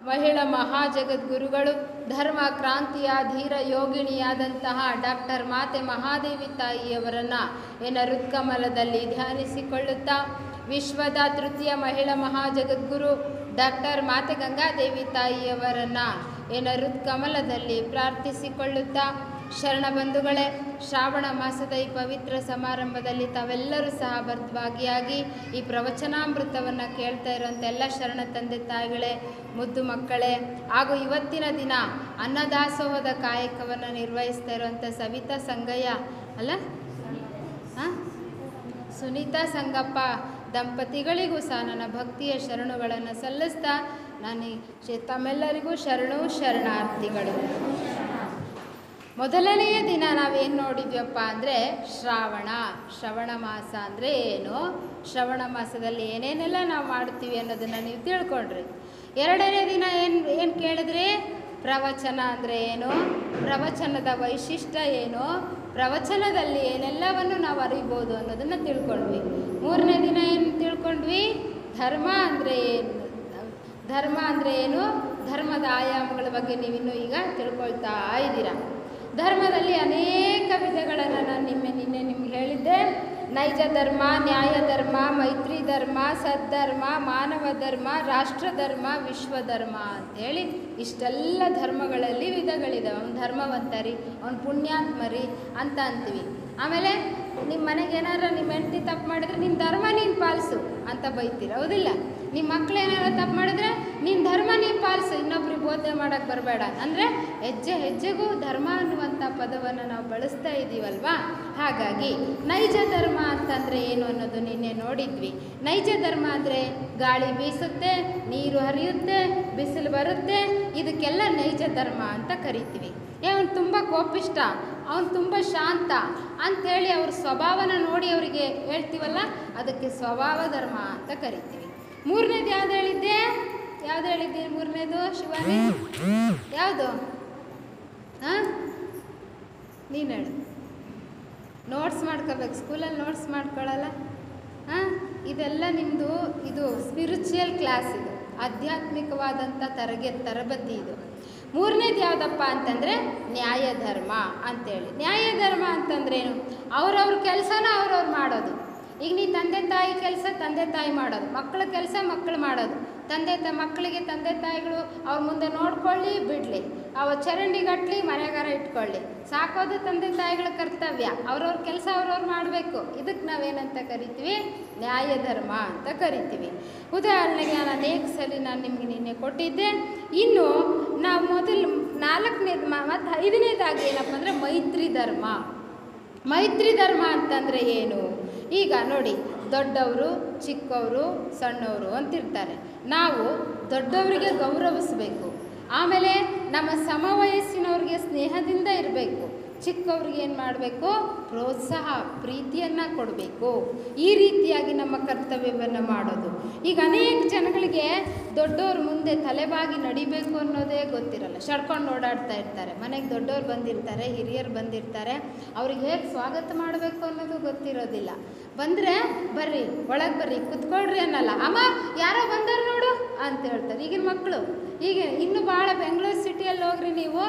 ಮಹಿಳಾ ಮಹಾಜಗದ್ಗುರುಗಳು ಧರ್ಮ ಕ್ರಾಂತಿಯ ಧೀರ ಯೋಗಿಣಿಯಾದಂತಹ ಡಾಕ್ಟರ್ ಮಾತೆ ಮಹಾದೇವಿ ತಾಯಿಯವರನ್ನು ಹೃತ್ಕಮಲದಲ್ಲಿ ಧ್ಯಾನಿಸಿಕೊಳ್ಳುತ್ತಾ, ವಿಶ್ವದ ತೃತೀಯ ಮಹಿಳಾ ಮಹಾಜಗದ್ಗುರು ಡಾಕ್ಟರ್ ಮಾತೆ ಗಂಗಾದೇವಿ ತಾಯಿಯವರನ್ನು ಹೃತ್ಕಮಲದಲ್ಲಿ ಪ್ರಾರ್ಥಿಸಿಕೊಳ್ಳುತ್ತಾ, ಶರಣ ಬಂಧುಗಳೇ, ಶ್ರಾವಣ ಮಾಸದ ಈ ಪವಿತ್ರ ಸಮಾರಂಭದಲ್ಲಿ ತಾವೆಲ್ಲರೂ ಸಹ ಭಾಗಿಯಾಗಿ ಈ ಪ್ರವಚನಾಮೃತವನ್ನು ಕೇಳ್ತಾ ಇರುವಂಥ ಎಲ್ಲ ಶರಣ ತಂದೆ ತಾಯಿಗಳೇ, ಮುದ್ದು ಮಕ್ಕಳೇ, ಹಾಗೂ ಇವತ್ತಿನ ದಿನ ಅನ್ನದಾಸೋಹದ ಕಾಯಕವನ್ನು ನಿರ್ವಹಿಸ್ತಾ ಇರುವಂಥ ಸವಿತಾ ಸಂಗಯ್ಯ ಅಲ್ಲ ಸುನೀತಾ ಸಂಗಪ್ಪ ದಂಪತಿಗಳಿಗೂ ಸಹ ನನ್ನ ಭಕ್ತಿಯ ಶರಣುಗಳನ್ನು ಸಲ್ಲಿಸ್ತಾ, ನಾನು ತಮ್ಮೆಲ್ಲರಿಗೂ ಶರಣಾರ್ಥಿಗಳು. ಮೊದಲನೆಯ ದಿನ ನಾವೇನು ನೋಡಿದ್ವಪ್ಪ ಅಂದರೆ ಶ್ರವಣ ಮಾಸ ಅಂದರೆ ಏನು, ಶ್ರವಣ ಮಾಸದಲ್ಲಿ ಏನೇನೆಲ್ಲ ನಾವು ಮಾಡ್ತೀವಿ ಅನ್ನೋದನ್ನು ನೀವು ತಿಳ್ಕೊಂಡ್ರಿ. ಎರಡನೇ ದಿನ ಏನು ಕೇಳಿದ್ರಿ, ಪ್ರವಚನ ಅಂದರೆ ಏನು, ಪ್ರವಚನದ ವೈಶಿಷ್ಟ್ಯ ಏನು, ಪ್ರವಚನದಲ್ಲಿ ಏನೆಲ್ಲವನ್ನು ನಾವು ಅರಿಬೋದು ಅನ್ನೋದನ್ನು ತಿಳ್ಕೊಂಡ್ವಿ. ಮೂರನೇ ದಿನ ಏನು ತಿಳ್ಕೊಂಡ್ವಿ, ಧರ್ಮ ಅಂದರೆ ಏನು, ಧರ್ಮದ ಆಯಾಮಗಳ ಬಗ್ಗೆ ನೀವಿನ್ನೂ ಈಗ ತಿಳ್ಕೊಳ್ತಾ ಇದ್ದೀರಾ. ಧರ್ಮದಲ್ಲಿ ಅನೇಕ ವಿಧಗಳನ್ನು ನಾನು ನಿನ್ನೆ ನಿಮ್ಗೆ ಹೇಳಿದ್ದೆ. ನೈಜ ಧರ್ಮ, ನ್ಯಾಯ ಧರ್ಮ, ಮೈತ್ರಿ ಧರ್ಮ, ಸದ್ಧರ್ಮ, ಮಾನವ ಧರ್ಮ, ರಾಷ್ಟ್ರ ಧರ್ಮ, ವಿಶ್ವಧರ್ಮ ಅಂಥೇಳಿ ಇಷ್ಟೆಲ್ಲ ಧರ್ಮಗಳಲ್ಲಿ ವಿಧಗಳಿದ್ದಾವೆ. ಅವ್ನು ಧರ್ಮವಂತರಿ, ಅವ್ನು ಪುಣ್ಯಾತ್ಮರಿ ಅಂತ ಅಂತೀವಿ. ಆಮೇಲೆ ನಿಮ್ಮ ಮನೆಗೆ ಏನಾರು ನಿಮ್ಮ ಹೆಂಡತಿ ತಪ್ಪು ಮಾಡಿದ್ರೆ ನಿನ್ನ ಧರ್ಮ ನೀನು ಪಾಲಿಸು ಅಂತ ಬೈತೀರ, ಹೌದಿಲ್ಲ? ನಿಮ್ಮ ಮಕ್ಳು ಏನಾರು ತಪ್ಪು ಮಾಡಿದ್ರೆ ನಿನ್ನ ಧರ್ಮ ನೀನು ಪಾಲಿಸು, ಇನ್ನೊಬ್ರಿಗೆ ಬೋಧನೆ ಮಾಡೋಕ್ಕೆ ಬರಬೇಡ. ಅಂದರೆ ಹೆಜ್ಜೆಗೂ ಧರ್ಮ ಅನ್ನುವಂಥ ಪದವನ್ನು ನಾವು ಬಳಸ್ತಾ ಇದ್ದೀವಲ್ವಾ. ಹಾಗಾಗಿ ನೈಜ ಧರ್ಮ ಅಂತಂದರೆ ಏನು ಅನ್ನೋದು ನಿನ್ನೆ ನೋಡಿದ್ವಿ. ನೈಜ ಧರ್ಮ ಅಂದರೆ ಗಾಳಿ ಬೀಸುತ್ತೆ, ನೀರು ಹರಿಯುತ್ತೆ, ಬಿಸಿಲು ಬರುತ್ತೆ, ಇದಕ್ಕೆಲ್ಲ ನೈಜ ಧರ್ಮ ಅಂತ ಕರಿತೀವಿ. ಅವನು ತುಂಬ ಕೋಪಿಷ್ಟ, ಅವನು ತುಂಬ ಶಾಂತ ಅಂಥೇಳಿ ಅವ್ರ ಸ್ವಭಾವನ ನೋಡಿ ಅವರಿಗೆ ಹೇಳ್ತೀವಲ್ಲ, ಅದಕ್ಕೆ ಸ್ವಭಾವ ಧರ್ಮ ಅಂತ ಕರಿತೀವಿ. ಮೂರನೇದು ಯಾವ್ದು ಹೇಳಿದ್ದೆ ಮೂರನೇದು ಶಿವಾನಿ ಯಾವುದು? ನೀನು ಹೇಳು. ನೋಟ್ಸ್ ಮಾಡ್ಕೋಬೇಕು, ಸ್ಕೂಲಲ್ಲಿ ನೋಟ್ಸ್ ಮಾಡ್ಕೊಳ್ಳಲ್ಲ. ಇದೆಲ್ಲ ನಿಮ್ಮದು ಇದು ಸ್ಪಿರಿಚುವಲ್ ಕ್ಲಾಸ್, ಇದು ಆಧ್ಯಾತ್ಮಿಕವಾದಂಥ ತರಬೇತಿ ಇದು. ಮೂರನೇದು ಯಾವುದಪ್ಪ ಅಂತಂದರೆ ನ್ಯಾಯ ಧರ್ಮ ಅಂತೇಳಿ. ನ್ಯಾಯ ಧರ್ಮ ಅಂತಂದ್ರೇನು, ಅವ್ರವ್ರ ಕೆಲಸನ ಅವ್ರವ್ರು ಮಾಡೋದು. ಈಗ ನೀ ತಂದೆ ತಾಯಿ ಕೆಲಸ ತಂದೆ ತಾಯಿ ಮಾಡೋದು, ಮಕ್ಕಳ ಕೆಲಸ ಮಕ್ಕಳು ಮಾಡೋದು. ಮಕ್ಕಳಿಗೆ ತಂದೆ ತಾಯಿಗಳು ಅವ್ರ ಮುಂದೆ ನೋಡ್ಕೊಳ್ಳಿ ಬಿಡಲಿ, ಅವ ಚರಂಡಿಗಟ್ಟಲಿ ಮನೆಗಾರ ಇಟ್ಕೊಳ್ಳಿ, ಸಾಕೋದು ತಂದೆ ತಾಯಿಗಳ ಕರ್ತವ್ಯ. ಅವ್ರವ್ರ ಕೆಲಸ ಅವ್ರವ್ರು ಮಾಡಬೇಕು. ಇದಕ್ಕೆ ನಾವೇನಂತ ಕರಿತೀವಿ, ನ್ಯಾಯ ಧರ್ಮ ಅಂತ ಕರಿತೀವಿ. ಉದಾಹರಣೆಗೆ ನಾನು ಅನೇಕ ಸಲ ನಿಮಗೆ ನಿನ್ನೆ ಕೊಟ್ಟಿದ್ದೆ. ಇನ್ನು ನಾವು ಮೊದಲು 4ನೇದು ಮತ್ತು 5ನೇದಾಗಿ ಏನಪ್ಪ ಅಂದರೆ ಮೈತ್ರಿ ಧರ್ಮ. ಮೈತ್ರಿ ಧರ್ಮ ಅಂತಂದರೆ ಏನು? ಈಗ ನೋಡಿ, ದೊಡ್ಡವರು ಚಿಕ್ಕವರು ಸಣ್ಣವರು ಅಂತಿರ್ತಾರೆ. ನಾವು ದೊಡ್ಡವರಿಗೆ ಗೌರವಿಸಬೇಕು. ಆಮೇಲೆ ನಮ್ಮ ಸಮವಯಸ್ಸಿನವ್ರಿಗೆ ಸ್ನೇಹದಿಂದ ಇರಬೇಕು. ಚಿಕ್ಕವ್ರಿಗೆ ಏನು ಮಾಡಬೇಕು, ಪ್ರೋತ್ಸಾಹ ಪ್ರೀತಿಯನ್ನು ಕೊಡಬೇಕು. ಈ ರೀತಿಯಾಗಿ ನಮ್ಮ ಕರ್ತವ್ಯವನ್ನು ಮಾಡೋದು. ಈಗ ಅನೇಕ ಜನಗಳಿಗೆ ದೊಡ್ಡವ್ರ ಮುಂದೆ ತಲೆಬಾಗಿ ನಡಿಬೇಕು ಅನ್ನೋದೇ ಗೊತ್ತಿರಲ್ಲ, ಶಡ್ಕೊಂಡು ಓಡಾಡ್ತಾ ಇರ್ತಾರೆ. ಮನೆಗೆ ದೊಡ್ಡವ್ರು ಬಂದಿರ್ತಾರೆ, ಹಿರಿಯರು ಬಂದಿರ್ತಾರೆ, ಅವ್ರಿಗೆ ಹೇಗೆ ಸ್ವಾಗತ ಮಾಡಬೇಕು ಅನ್ನೋದು ಗೊತ್ತಿರೋದಿಲ್ಲ. ಬಂದರೆ ಬರ್ರಿ ಒಳಗೆ ಬರ್ರಿ ಕುತ್ಕೊಳ್ರಿ ಅನ್ನಲ್ಲ, ಅಮ್ಮ ಯಾರೋ ಬಂದರು ನೋಡು ಅಂತ ಹೇಳ್ತಾರೆ ಈಗಿನ ಮಕ್ಕಳು. ಈಗ ಇನ್ನೂ ಭಾಳ ಬೆಂಗಳೂರು ಸಿಟಿಯಲ್ಲಿ ಹೋಗ್ರಿ ನೀವು,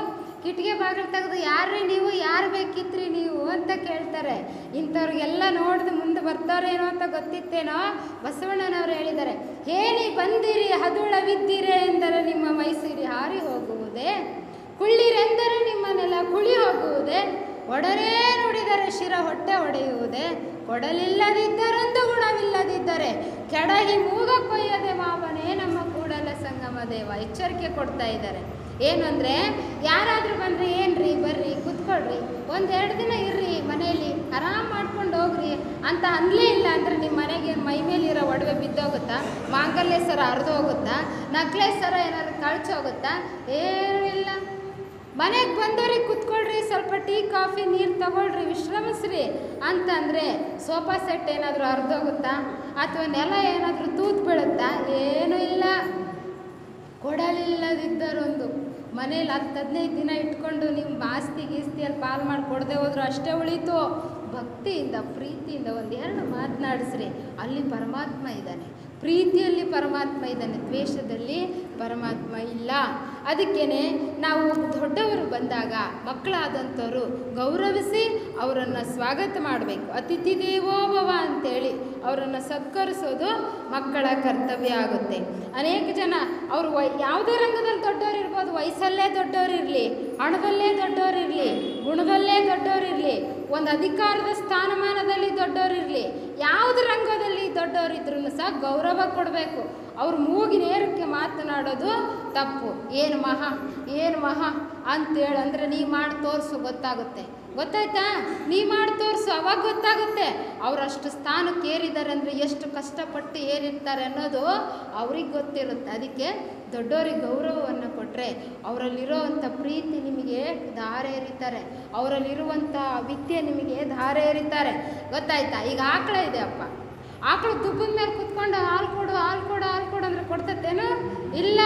ಕಿಟಿಗೆ ಬಾಗಿಲು ತೆಗೆದು ಯಾರ್ರೀ ನೀವು, ಯಾರು ಬೇಕಿತ್ರಿ ನೀವು ಅಂತ ಕೇಳ್ತಾರೆ. ಇಂಥವ್ರಿಗೆಲ್ಲ ನೋಡಿದು ಮುಂದೆ ಬರ್ತಾರೇನೋ ಅಂತ ಗೊತ್ತಿತ್ತೇನೋ. ಬಸವಣ್ಣನವರು ಹೇಳಿದ್ದಾರೆ, ಹೇಳಿ ಬಂದಿರಿ ಹದುಳವಿದ್ದೀರೆ ಎಂದರೆ ನಿಮ್ಮ ಮೈಸೂರಿ ಹಾರಿ ಹೋಗುವುದೇ, ಕುಳ್ಳಿರೆಂದರೆ ನಿಮ್ಮನ್ನೆಲ್ಲ ಕುಳಿ ಹೋಗುವುದೇ, ಒಡರೇ ನುಡಿದರೆ ಶಿರ ಹೊಟ್ಟೆ ಒಡೆಯುವುದೇ, ಕೊಡಲಿಲ್ಲದಿದ್ದರೊಂದು ಗುಣವಿಲ್ಲದಿದ್ದರೆ ಕೆಡಹಿ ಮೂಗ ಕೊಯ್ಯದೆ ಮಾವನೇ ನಮ್ಮ ಕೂಡಲ ಸಂಗಮ ದೇವ. ಎಚ್ಚರಿಕೆ ಕೊಡ್ತಾ ಇದ್ದಾರೆ. ಏನು ಅಂದರೆ, ಯಾರಾದರೂ ಬಂದರೆ ಏನ್ರಿ ಬರ್ರಿ ಕೂತ್ಕೊಳ್ರಿ, 1-2 ದಿನ ಇರ್ರಿ ಮನೆಯಲ್ಲಿ, ಆರಾಮ್ ಮಾಡ್ಕೊಂಡು ಹೋಗ್ರಿ ಅಂತ ಅನ್ನಲೇ ಇಲ್ಲ ಅಂದರೆ ನಿಮ್ಮ ಮನೆಗೆ ಮೈ ಮೇಲಿರೋ ಒಡವೆ ಬಿದ್ದೋಗುತ್ತಾ, ಮಾಂಗಲ್ಯ ಸರ ಹರಿದು ಹೋಗುತ್ತಾ, ನಕ್ಲೆಸ್ ಸರ ಏನಾದ್ರು ಕಳ್ಚೋಗುತ್ತಾ? ಏನೂ ಇಲ್ಲ. ಮನೆಗೆ ಬಂದವ್ರಿಗೆ ಕೂತ್ಕೊಳ್ರಿ, ಸ್ವಲ್ಪ ಟೀ ಕಾಫಿ ನೀರು ತಗೊಳ್ರಿ, ವಿಶ್ರಮಿಸ್ರಿ ಅಂತಂದರೆ ಸೋಫಾ ಸೆಟ್ ಏನಾದರೂ ಹರಿದೋಗುತ್ತಾ, ಅಥವಾ ನೆಲ ಏನಾದರೂ ತೂತು ಬೀಳುತ್ತಾ? ಏನೂ ಇಲ್ಲ. ಕೊಡಲಿಲ್ಲದಿದ್ದರೊಂದು ಮನೇಲಿ 10-15 ದಿನ ಇಟ್ಕೊಂಡು ನೀವು ಗೀಸ್ತಿಯಲ್ಲಿ ಪಾಲು ಮಾಡಿ ಕೊಡದೆ ಹೋದ್ರು ಅಷ್ಟೇ ಉಳೀತು. ಭಕ್ತಿಯಿಂದ ಪ್ರೀತಿಯಿಂದ 1-2 ಮಾತನಾಡಿಸ್ರಿ, ಅಲ್ಲಿ ಪರಮಾತ್ಮ ಇದ್ದಾನೆ. ಪ್ರೀತಿಯಲ್ಲಿ ಪರಮಾತ್ಮ ಇದ್ದಾನೆ, ದ್ವೇಷದಲ್ಲಿ ಪರಮಾತ್ಮ ಇಲ್ಲ. ಅದಕ್ಕೇ ನಾವು ದೊಡ್ಡವರು ಬಂದಾಗ ಮಕ್ಕಳಾದಂಥವರು ಗೌರವಿಸಿ ಅವರನ್ನು ಸ್ವಾಗತ ಮಾಡಬೇಕು. ಅತಿಥಿ ದೇವೋ ಭವ ಅಂತೇಳಿ ಅವರನ್ನು ಸತ್ಕರಿಸೋದು ಮಕ್ಕಳ ಕರ್ತವ್ಯ ಆಗುತ್ತೆ. ಅನೇಕ ಜನ ಅವರು ಯಾವುದೇ ರಂಗದಲ್ಲಿ ದೊಡ್ಡವರು ಇರ್ಬೋದು, ವಯಸ್ಸಲ್ಲೇ ದೊಡ್ಡವರಿರಲಿ, ಹಣದಲ್ಲೇ ದೊಡ್ಡವರಿರಲಿ, ಗುಣದಲ್ಲೇ ದೊಡ್ಡವರಿರಲಿ, ಒಂದು ಅಧಿಕಾರದ ಸ್ಥಾನಮಾನದಲ್ಲಿ ದೊಡ್ಡವರಿರಲಿ, ಯಾವುದೇ ರಂಗದಲ್ಲಿ ದೊಡ್ಡವರಿದ್ರೂ ಸಹ ಗೌರವ ಕೊಡಬೇಕು. ಅವ್ರು ಮೂಗಿನೇರಕ್ಕೆ ಮಾತನಾಡೋದು ತಪ್ಪು. ಏನು ಮಹಾ ಅಂತೇಳಿ ಅಂದರೆ ನೀ ಮಾಡಿ ತೋರಿಸು, ಗೊತ್ತಾಗುತ್ತೆ. ಗೊತ್ತಾಯ್ತಾ? ನೀ ಮಾಡಿ ತೋರಿಸು, ಅವಾಗ ಗೊತ್ತಾಗುತ್ತೆ ಅವರಷ್ಟು ಸ್ಥಾನಕ್ಕೆ ಏರಿದ್ದಾರೆ ಅಂದರೆ ಎಷ್ಟು ಕಷ್ಟಪಟ್ಟು ಏರಿರ್ತಾರೆ ಅನ್ನೋದು ಅವ್ರಿಗೆ ಗೊತ್ತಿರುತ್ತೆ. ಅದಕ್ಕೆ ದೊಡ್ಡವರಿಗೆ ಗೌರವವನ್ನು ಕೊಟ್ಟರೆ ಅವರಲ್ಲಿರೋವಂಥ ಪ್ರೀತಿ ನಿಮಗೆ ಧಾರೆ ಎರಿತಾರೆ, ಅವರಲ್ಲಿರುವಂಥ ವಿದ್ಯೆ ನಿಮಗೆ ಧಾರೆ ಎರಿತಾರೆ. ಗೊತ್ತಾಯ್ತಾ? ಈಗ ಆಕಳ ಇದೆ ಅಪ್ಪ, ಆಕಳು ದುಬ್ಬದ ಮೇಲೆ ಕುತ್ಕೊಂಡು ಹಾಲು ಕೊಡು ಅಂದರೆ ಕೊಡ್ತತ್ತೇನು? ಇಲ್ಲ,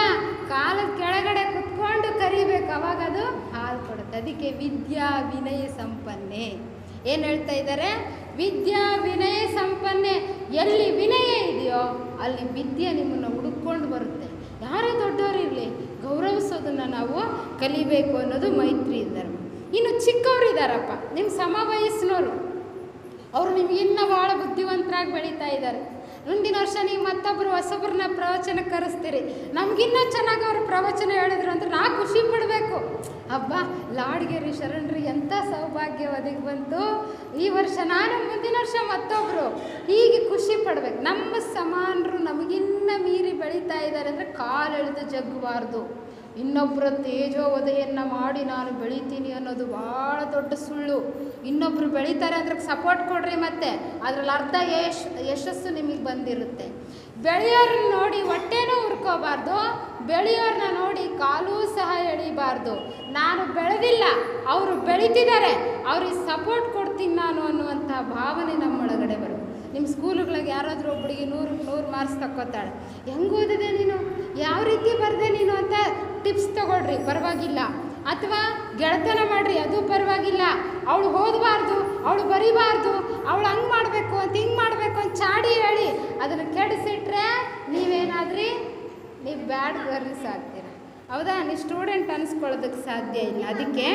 ಕಾಲದ ಕೆಳಗಡೆ ಕುತ್ಕೊಂಡು ಕರಿಬೇಕು, ಅವಾಗ ಅದು ಹಾಲು ಕೊಡುತ್ತೆ. ಅದಕ್ಕೆ ವಿದ್ಯಾ ವಿನಯ ಸಂಪನ್ನೆ ಏನು ಹೇಳ್ತಾ ಇದ್ದಾರೆ? ವಿದ್ಯಾ ವಿನಯ ಸಂಪನ್ನೆ. ಎಲ್ಲಿ ವಿನಯ ಇದೆಯೋ ಅಲ್ಲಿ ವಿದ್ಯೆ ನಿಮ್ಮನ್ನು ಹುಡುಕೊಂಡು ಬರುತ್ತೆ. ಯಾರೇ ದೊಡ್ಡವರಿರಲಿ ಗೌರವಿಸೋದನ್ನು ನಾವು ಕಲಿಬೇಕು ಅನ್ನೋದು ಮೈತ್ರಿ ಧರ್ಮ. ಇನ್ನು ಚಿಕ್ಕವರಿದ್ದಾರಪ್ಪ, ನಿಮ್ಮ ಸಮ ವಯಸ್ಸಿನವರು, ಅವರು ನಿಮ್ಗೆ ಇನ್ನೂ ಭಾಳ ಬುದ್ಧಿವಂತರಾಗಿ ಬೆಳೀತಾ ಇದ್ದಾರೆ. ಮುಂದಿನ ವರ್ಷ ನೀವು ಮತ್ತೊಬ್ಬರು ಹೊಸೊಬ್ಬರನ್ನ ಪ್ರವಚನ ಕರೆಸ್ತೀರಿ, ನಮಗಿನ್ನೂ ಚೆನ್ನಾಗಿ ಅವರು ಪ್ರವಚನ ಹೇಳಿದ್ರು ಅಂದ್ರೆ ನಾ ಖುಷಿ ಪಡಬೇಕು. ಹಬ್ಬ ಲಾಡ್ಗೆರಿ ಶರಣರು ಎಂಥ ಸೌಭಾಗ್ಯ ಒದಗಿ ಬಂತು, ಈ ವರ್ಷ ನಾನು, ಮುಂದಿನ ವರ್ಷ ಮತ್ತೊಬ್ಬರು, ಹೀಗೆ ಖುಷಿ ಪಡಬೇಕು. ನಮ್ಮ ಸಮಾನರು ನಮಗಿನ್ನ ಮೀರಿ ಬೆಳೀತಾ ಇದ್ದಾರೆ ಅಂದರೆ ಕಾಲೆಳೆದು ಜಗ್ಗಬಾರ್ದು. ಇನ್ನೊಬ್ಬರ ತೇಜೋವಧೆಯನ್ನು ಮಾಡಿ ನಾನು ಬೆಳಿತೀನಿ ಅನ್ನೋದು ಭಾಳ ದೊಡ್ಡ ಸುಳ್ಳು. ಇನ್ನೊಬ್ಬರು ಬೆಳೀತಾರೆ ಅಂದ್ರೆ ಸಪೋರ್ಟ್ ಕೊಡ್ರಿ, ಮತ್ತೆ ಅದರಲ್ಲಿ ಅರ್ಧ ಯಶಸ್ಸು ನಿಮಗೆ ಬಂದಿರುತ್ತೆ. ಬೆಳೆಯೋರನ್ನ ನೋಡಿ ಹೊಟ್ಟೆನೂ ಹುರ್ಕೋಬಾರ್ದು, ಬೆಳೆಯೋರನ್ನ ನೋಡಿ ಕಾಲೂ ಸಹ ಎಳಿಬಾರ್ದು. ನಾನು ಬೆಳೆದಿಲ್ಲ, ಅವರು ಬೆಳೀತಿದ್ದಾರೆ, ಅವ್ರಿಗೆ ಸಪೋರ್ಟ್ ಕೊಡ್ತೀನಿ ನಾನು ಅನ್ನುವಂಥ ಭಾವನೆ ನಮ್ಮೊಳಗಡೆ ಬರುತ್ತೆ. ನಿಮ್ಮ ಸ್ಕೂಲುಗಳಿಗೆ ಯಾರಾದರೂ ಒಬ್ಬಳಿಗೆ 100 ಮಾರ್ಕ್ಸ್ ತಕ್ಕೋತಾಳೆ, ಹೆಂಗೆ ಓದಿದೆ ನೀನು, ಯಾವ ರೀತಿ ಬರೆದೆ ನೀನು ಅಂತ ಟಿಪ್ಸ್ ತೊಗೊಳ್ರಿ, ಪರವಾಗಿಲ್ಲ. ಅಥವಾ ಗೆಳತನ ಮಾಡಿರಿ, ಅದು ಪರವಾಗಿಲ್ಲ. ಅವಳು ಓದಬಾರ್ದು, ಅವಳು ಬರಿಬಾರ್ದು, ಅವಳು ಹಂಗೆ ಮಾಡಬೇಕು ಅಂತ ಹಿಂಗೆ ಮಾಡಬೇಕು ಅಂತ ಚಾಡಿ ಹೇಳಿ ಅದನ್ನು ಕೆಡಿಸಿಟ್ರೆ ನೀವೇನಾದ್ರಿ ನೀವು ಬ್ಯಾಡ್ ಗರ್ಲ್ಸ್ ಆಗ್ತೀರ. ಹೌದಾ? ನೀವು ಸ್ಟೂಡೆಂಟ್ ಅನಿಸ್ಕೊಳ್ಳೋದಕ್ಕೆ ಸಾಧ್ಯ ಇಲ್ಲ. ಅದಕ್ಕೆ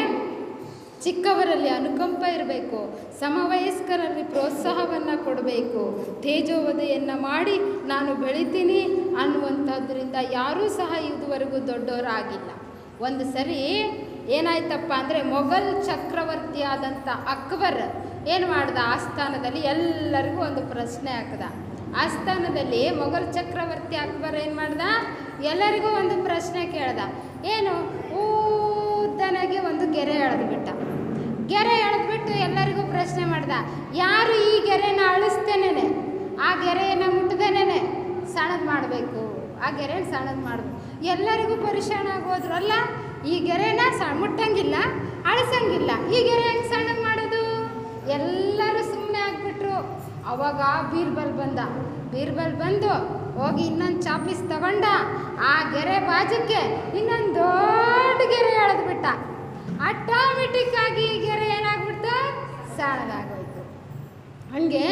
ಚಿಕ್ಕವರಲ್ಲಿ ಅನುಕಂಪ ಇರಬೇಕು, ಸಮವಯಸ್ಕರಲ್ಲಿ ಪ್ರೋತ್ಸಾಹವನ್ನು ಕೊಡಬೇಕು, ತೇಜೋವಧೆಯನ್ನು ಮಾಡಿ ನಾನು ಬೆಳಿತೀನಿ ಅನ್ನುವಂಥದ್ರಿಂದ ಯಾರೂ ಸಹ ಇದುವರೆಗೂ ದೊಡ್ಡವರಾಗಿಲ್ಲ. ಒಂದು ಸರಿ ಏನಾಯ್ತಪ್ಪ ಅಂದರೆ ಮೊಘಲ್ ಚಕ್ರವರ್ತಿಯಾದಂಥ ಅಕ್ಬರ್ ಏನು ಮಾಡ್ದ, ಆಸ್ಥಾನದಲ್ಲಿ ಎಲ್ಲರಿಗೂ ಒಂದು ಪ್ರಶ್ನೆ ಹಾಕ್ದ. ಆಸ್ಥಾನದಲ್ಲಿ ಮೊಘಲ್ ಚಕ್ರವರ್ತಿ ಅಕ್ಬರ್ ಏನು ಮಾಡ್ದ, ಎಲ್ಲರಿಗೂ ಒಂದು ಪ್ರಶ್ನೆ ಕೇಳ್ದ. ಏನು? ಉದ್ದನಾಗೆ ಒಂದು ಗೆರೆ ಎಳೆದ್ಬಿಟ್ಟ. ಗೆರೆ ಎಳೆದ್ಬಿಟ್ಟು ಎಲ್ಲರಿಗೂ ಪ್ರಶ್ನೆ ಮಾಡ್ದ, ಯಾರು ಈ ಗೆರೆನ ಅಳಿಸ್ತೇನೆ, ಆ ಗೆರೆಯನ್ನು ಮುಟ್ಟದೇನೆ ಸಣ್ಣದು ಮಾಡಬೇಕು, ಆ ಗೆರೆನ ಸಣ್ಣದು ಮಾಡಬೇಕು. ಎಲ್ಲರಿಗೂ ಪರಿಶಾಣ ಆಗೋದ್ರು. ಅಲ್ಲ, ಈ ಗೆರೆನ ಮುಟ್ಟಂಗಿಲ್ಲ, ಅಳಿಸಂಗಿಲ್ಲ, ಈ ಗೆರೆ ಹೆಂಗೆ ಸಣ್ಣದು ಮಾಡೋದು? ಎಲ್ಲರೂ ಸುಮ್ಮನೆ ಆಗಿಬಿಟ್ರು. ಅವಾಗ ಬೀರ್ಬಲ್ ಬಂದು ಹೋಗಿ ಇನ್ನೊಂದು ಚಾಪೀಸ್ ತಗೊಂಡ, ಆ ಗೆರೆ ಬಾಜಕ್ಕೆ ಇನ್ನೊಂದು ದೊಡ್ಡ ಗೆರೆ ಎಳೆದ್ಬಿಟ್ಟ. ಆಟೋಮೆಟಿಕ್ ಆಗಿ ಈ ಗೆರೆ ಏನಾಗ್ಬಿಡ್ತು, ಸಣ್ಣದಾಗೋಯ್ತು. ಹಂಗೆ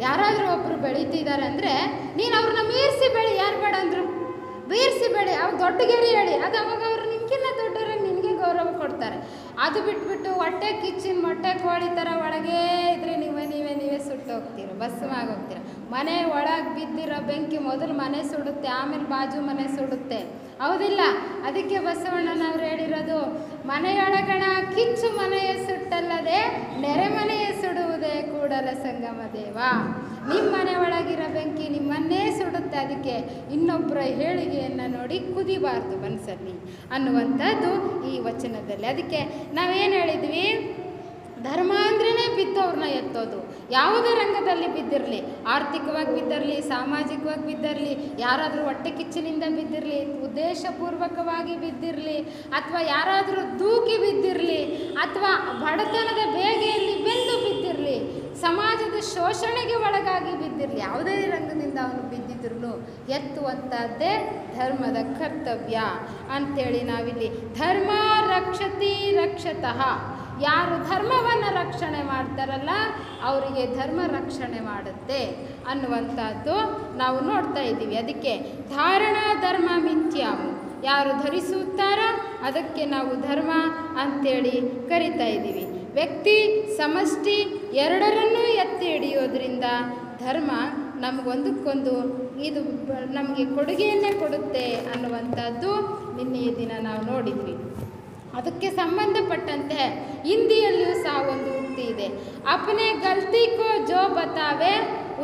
ಯಾರಾದರೂ ಒಬ್ಬರು ಬೆಳೀತಿದ್ದಾರೆ ಅಂದರೆ ನೀನು ಅವ್ರನ್ನ ಮೀರಿಸಿ ಬೆಳಿ, ಯಾರು ಬೇಡ ಅಂದರು, ಮೀರಿಸಿ ಬೆಳಿ. ಅವ್ರು ದೊಡ್ಡ ಗೆರೆ ಹೇಳಿ, ಅದು ಅವಾಗ ಅವರು ನಿನ್ಗಿನ್ನ ದೊಡ್ಡವರಾಗಿ ನಿನಗೆ ಗೌರವ ಕೊಡ್ತಾರೆ. ಅದು ಬಿಟ್ಬಿಟ್ಟು ಹೊಟ್ಟೆ ಕಿಚ್ಚಿನ ಮೊಟ್ಟೆ ಕೋಳಿ ಥರ ಒಳಗೇ ಇದ್ರೆ ನೀವೇ ಸುಟ್ಟೋಗ್ತೀರ, ಭಸ್ಮಾಗೋಗ್ತೀರ. ಮನೆ ಒಳಗೆ ಬಿದ್ದಿರೋ ಬೆಂಕಿ ಮೊದಲು ಮನೆ ಸುಡುತ್ತೆ, ಆಮೇಲೆ ಬಾಜು ಮನೆ ಸುಡುತ್ತೆ. ಹೌದಿಲ್ಲ? ಅದಕ್ಕೆ ಬಸವಣ್ಣನವ್ರು ಹೇಳಿರೋದು, ಮನೆಯೊಳಗಣ ಕಿಚ್ಚು ಮನೆಯ ಸುಟ್ಟಲ್ಲದೆ ನೆರೆ ಮನೆಯ ಸುಡುವುದೇ ಕೂಡಲ ಸಂಗಮ ದೇವ. ನಿಮ್ಮ ಮನೆ ಒಳಗಿರೋ ಬೆಂಕಿ ನಿಮ್ಮನ್ನೇ ಸುಡುತ್ತೆ. ಅದಕ್ಕೆ ಇನ್ನೊಬ್ಬರ ಹೇಳಿಕೆಯನ್ನು ನೋಡಿ ಕುದಿಬಾರ್ದು ಮನಸ್ಸಲ್ಲಿ ಅನ್ನುವಂಥದ್ದು ಈ ವಚನದಲ್ಲಿ. ಅದಕ್ಕೆ ನಾವೇನು ಹೇಳಿದ್ವಿ, ಧರ್ಮ ಅಂದ್ರೇ ಬಿದ್ದವ್ರನ್ನ ಎತ್ತೋದು. ಯಾವುದೇ ರಂಗದಲ್ಲಿ ಬಿದ್ದಿರಲಿ, ಆರ್ಥಿಕವಾಗಿ ಬಿದ್ದಿರಲಿ, ಸಾಮಾಜಿಕವಾಗಿ ಬಿದ್ದಿರಲಿ, ಯಾರಾದರೂ ಹೊಟ್ಟೆ ಕಿಚ್ಚಿನಿಂದ ಬಿದ್ದಿರಲಿ, ಉದ್ದೇಶಪೂರ್ವಕವಾಗಿ ಬಿದ್ದಿರಲಿ, ಅಥವಾ ಯಾರಾದರೂ ದೂಕಿ ಬಿದ್ದಿರಲಿ, ಅಥವಾ ಬಡತನದ ಬೇಗೆಯಲ್ಲಿ ಬೆಂದು ಬಿದ್ದಿರಲಿ, ಸಮಾಜದ ಶೋಷಣೆಗೆ ಒಳಗಾಗಿ ಬಿದ್ದಿರಲಿ, ಯಾವುದೇ ರಂಗದಿಂದ ಅವನು ಬಿದ್ದಿದ್ರು ಎತ್ತುವಂಥದ್ದೇ ಧರ್ಮದ ಕರ್ತವ್ಯ ಅಂಥೇಳಿ ನಾವಿಲ್ಲಿ ಧರ್ಮ ರಕ್ಷತಿ ರಕ್ಷತಃ ಯಾರು ಧರ್ಮವನ್ನು ರಕ್ಷಣೆ ಮಾಡ್ತಾರಲ್ಲ ಅವರಿಗೆ ಧರ್ಮ ರಕ್ಷಣೆ ಮಾಡುತ್ತೆ ಅನ್ನುವಂಥದ್ದು ನಾವು ನೋಡ್ತಾ ಇದ್ದೀವಿ. ಅದಕ್ಕೆ ಧಾರಣಾ ಧರ್ಮ ಮಿಥ್ಯಾವು, ಯಾರು ಧರಿಸುತ್ತಾರೋ ಅದಕ್ಕೆ ನಾವು ಧರ್ಮ ಅಂಥೇಳಿ ಕರಿತಾ ಇದ್ದೀವಿ. ವ್ಯಕ್ತಿ ಸಮಷ್ಟಿ ಎರಡರನ್ನೂ ಎತ್ತಿ ಹಿಡಿಯೋದ್ರಿಂದ ಧರ್ಮ ನಮಗೊಂದಕ್ಕೊಂದು ಇದು ನಮಗೆ ಕೊಡುಗೆಯನ್ನೇ ಕೊಡುತ್ತೆ ಅನ್ನುವಂಥದ್ದು ನಿನ್ನೆಯ ದಿನ ನಾವು ನೋಡಿದ್ವಿ. ಅದಕ್ಕೆ ಸಂಬಂಧಪಟ್ಟಂತೆ ಹಿಂದಿಯಲ್ಲಿಯೂ ಸಹ ಒಂದು ಉಕ್ತಿ ಇದೆ, ಅಪನೆ ಗಲ್ತಿ ಕೋ ಜೋ ಬತಾವೆ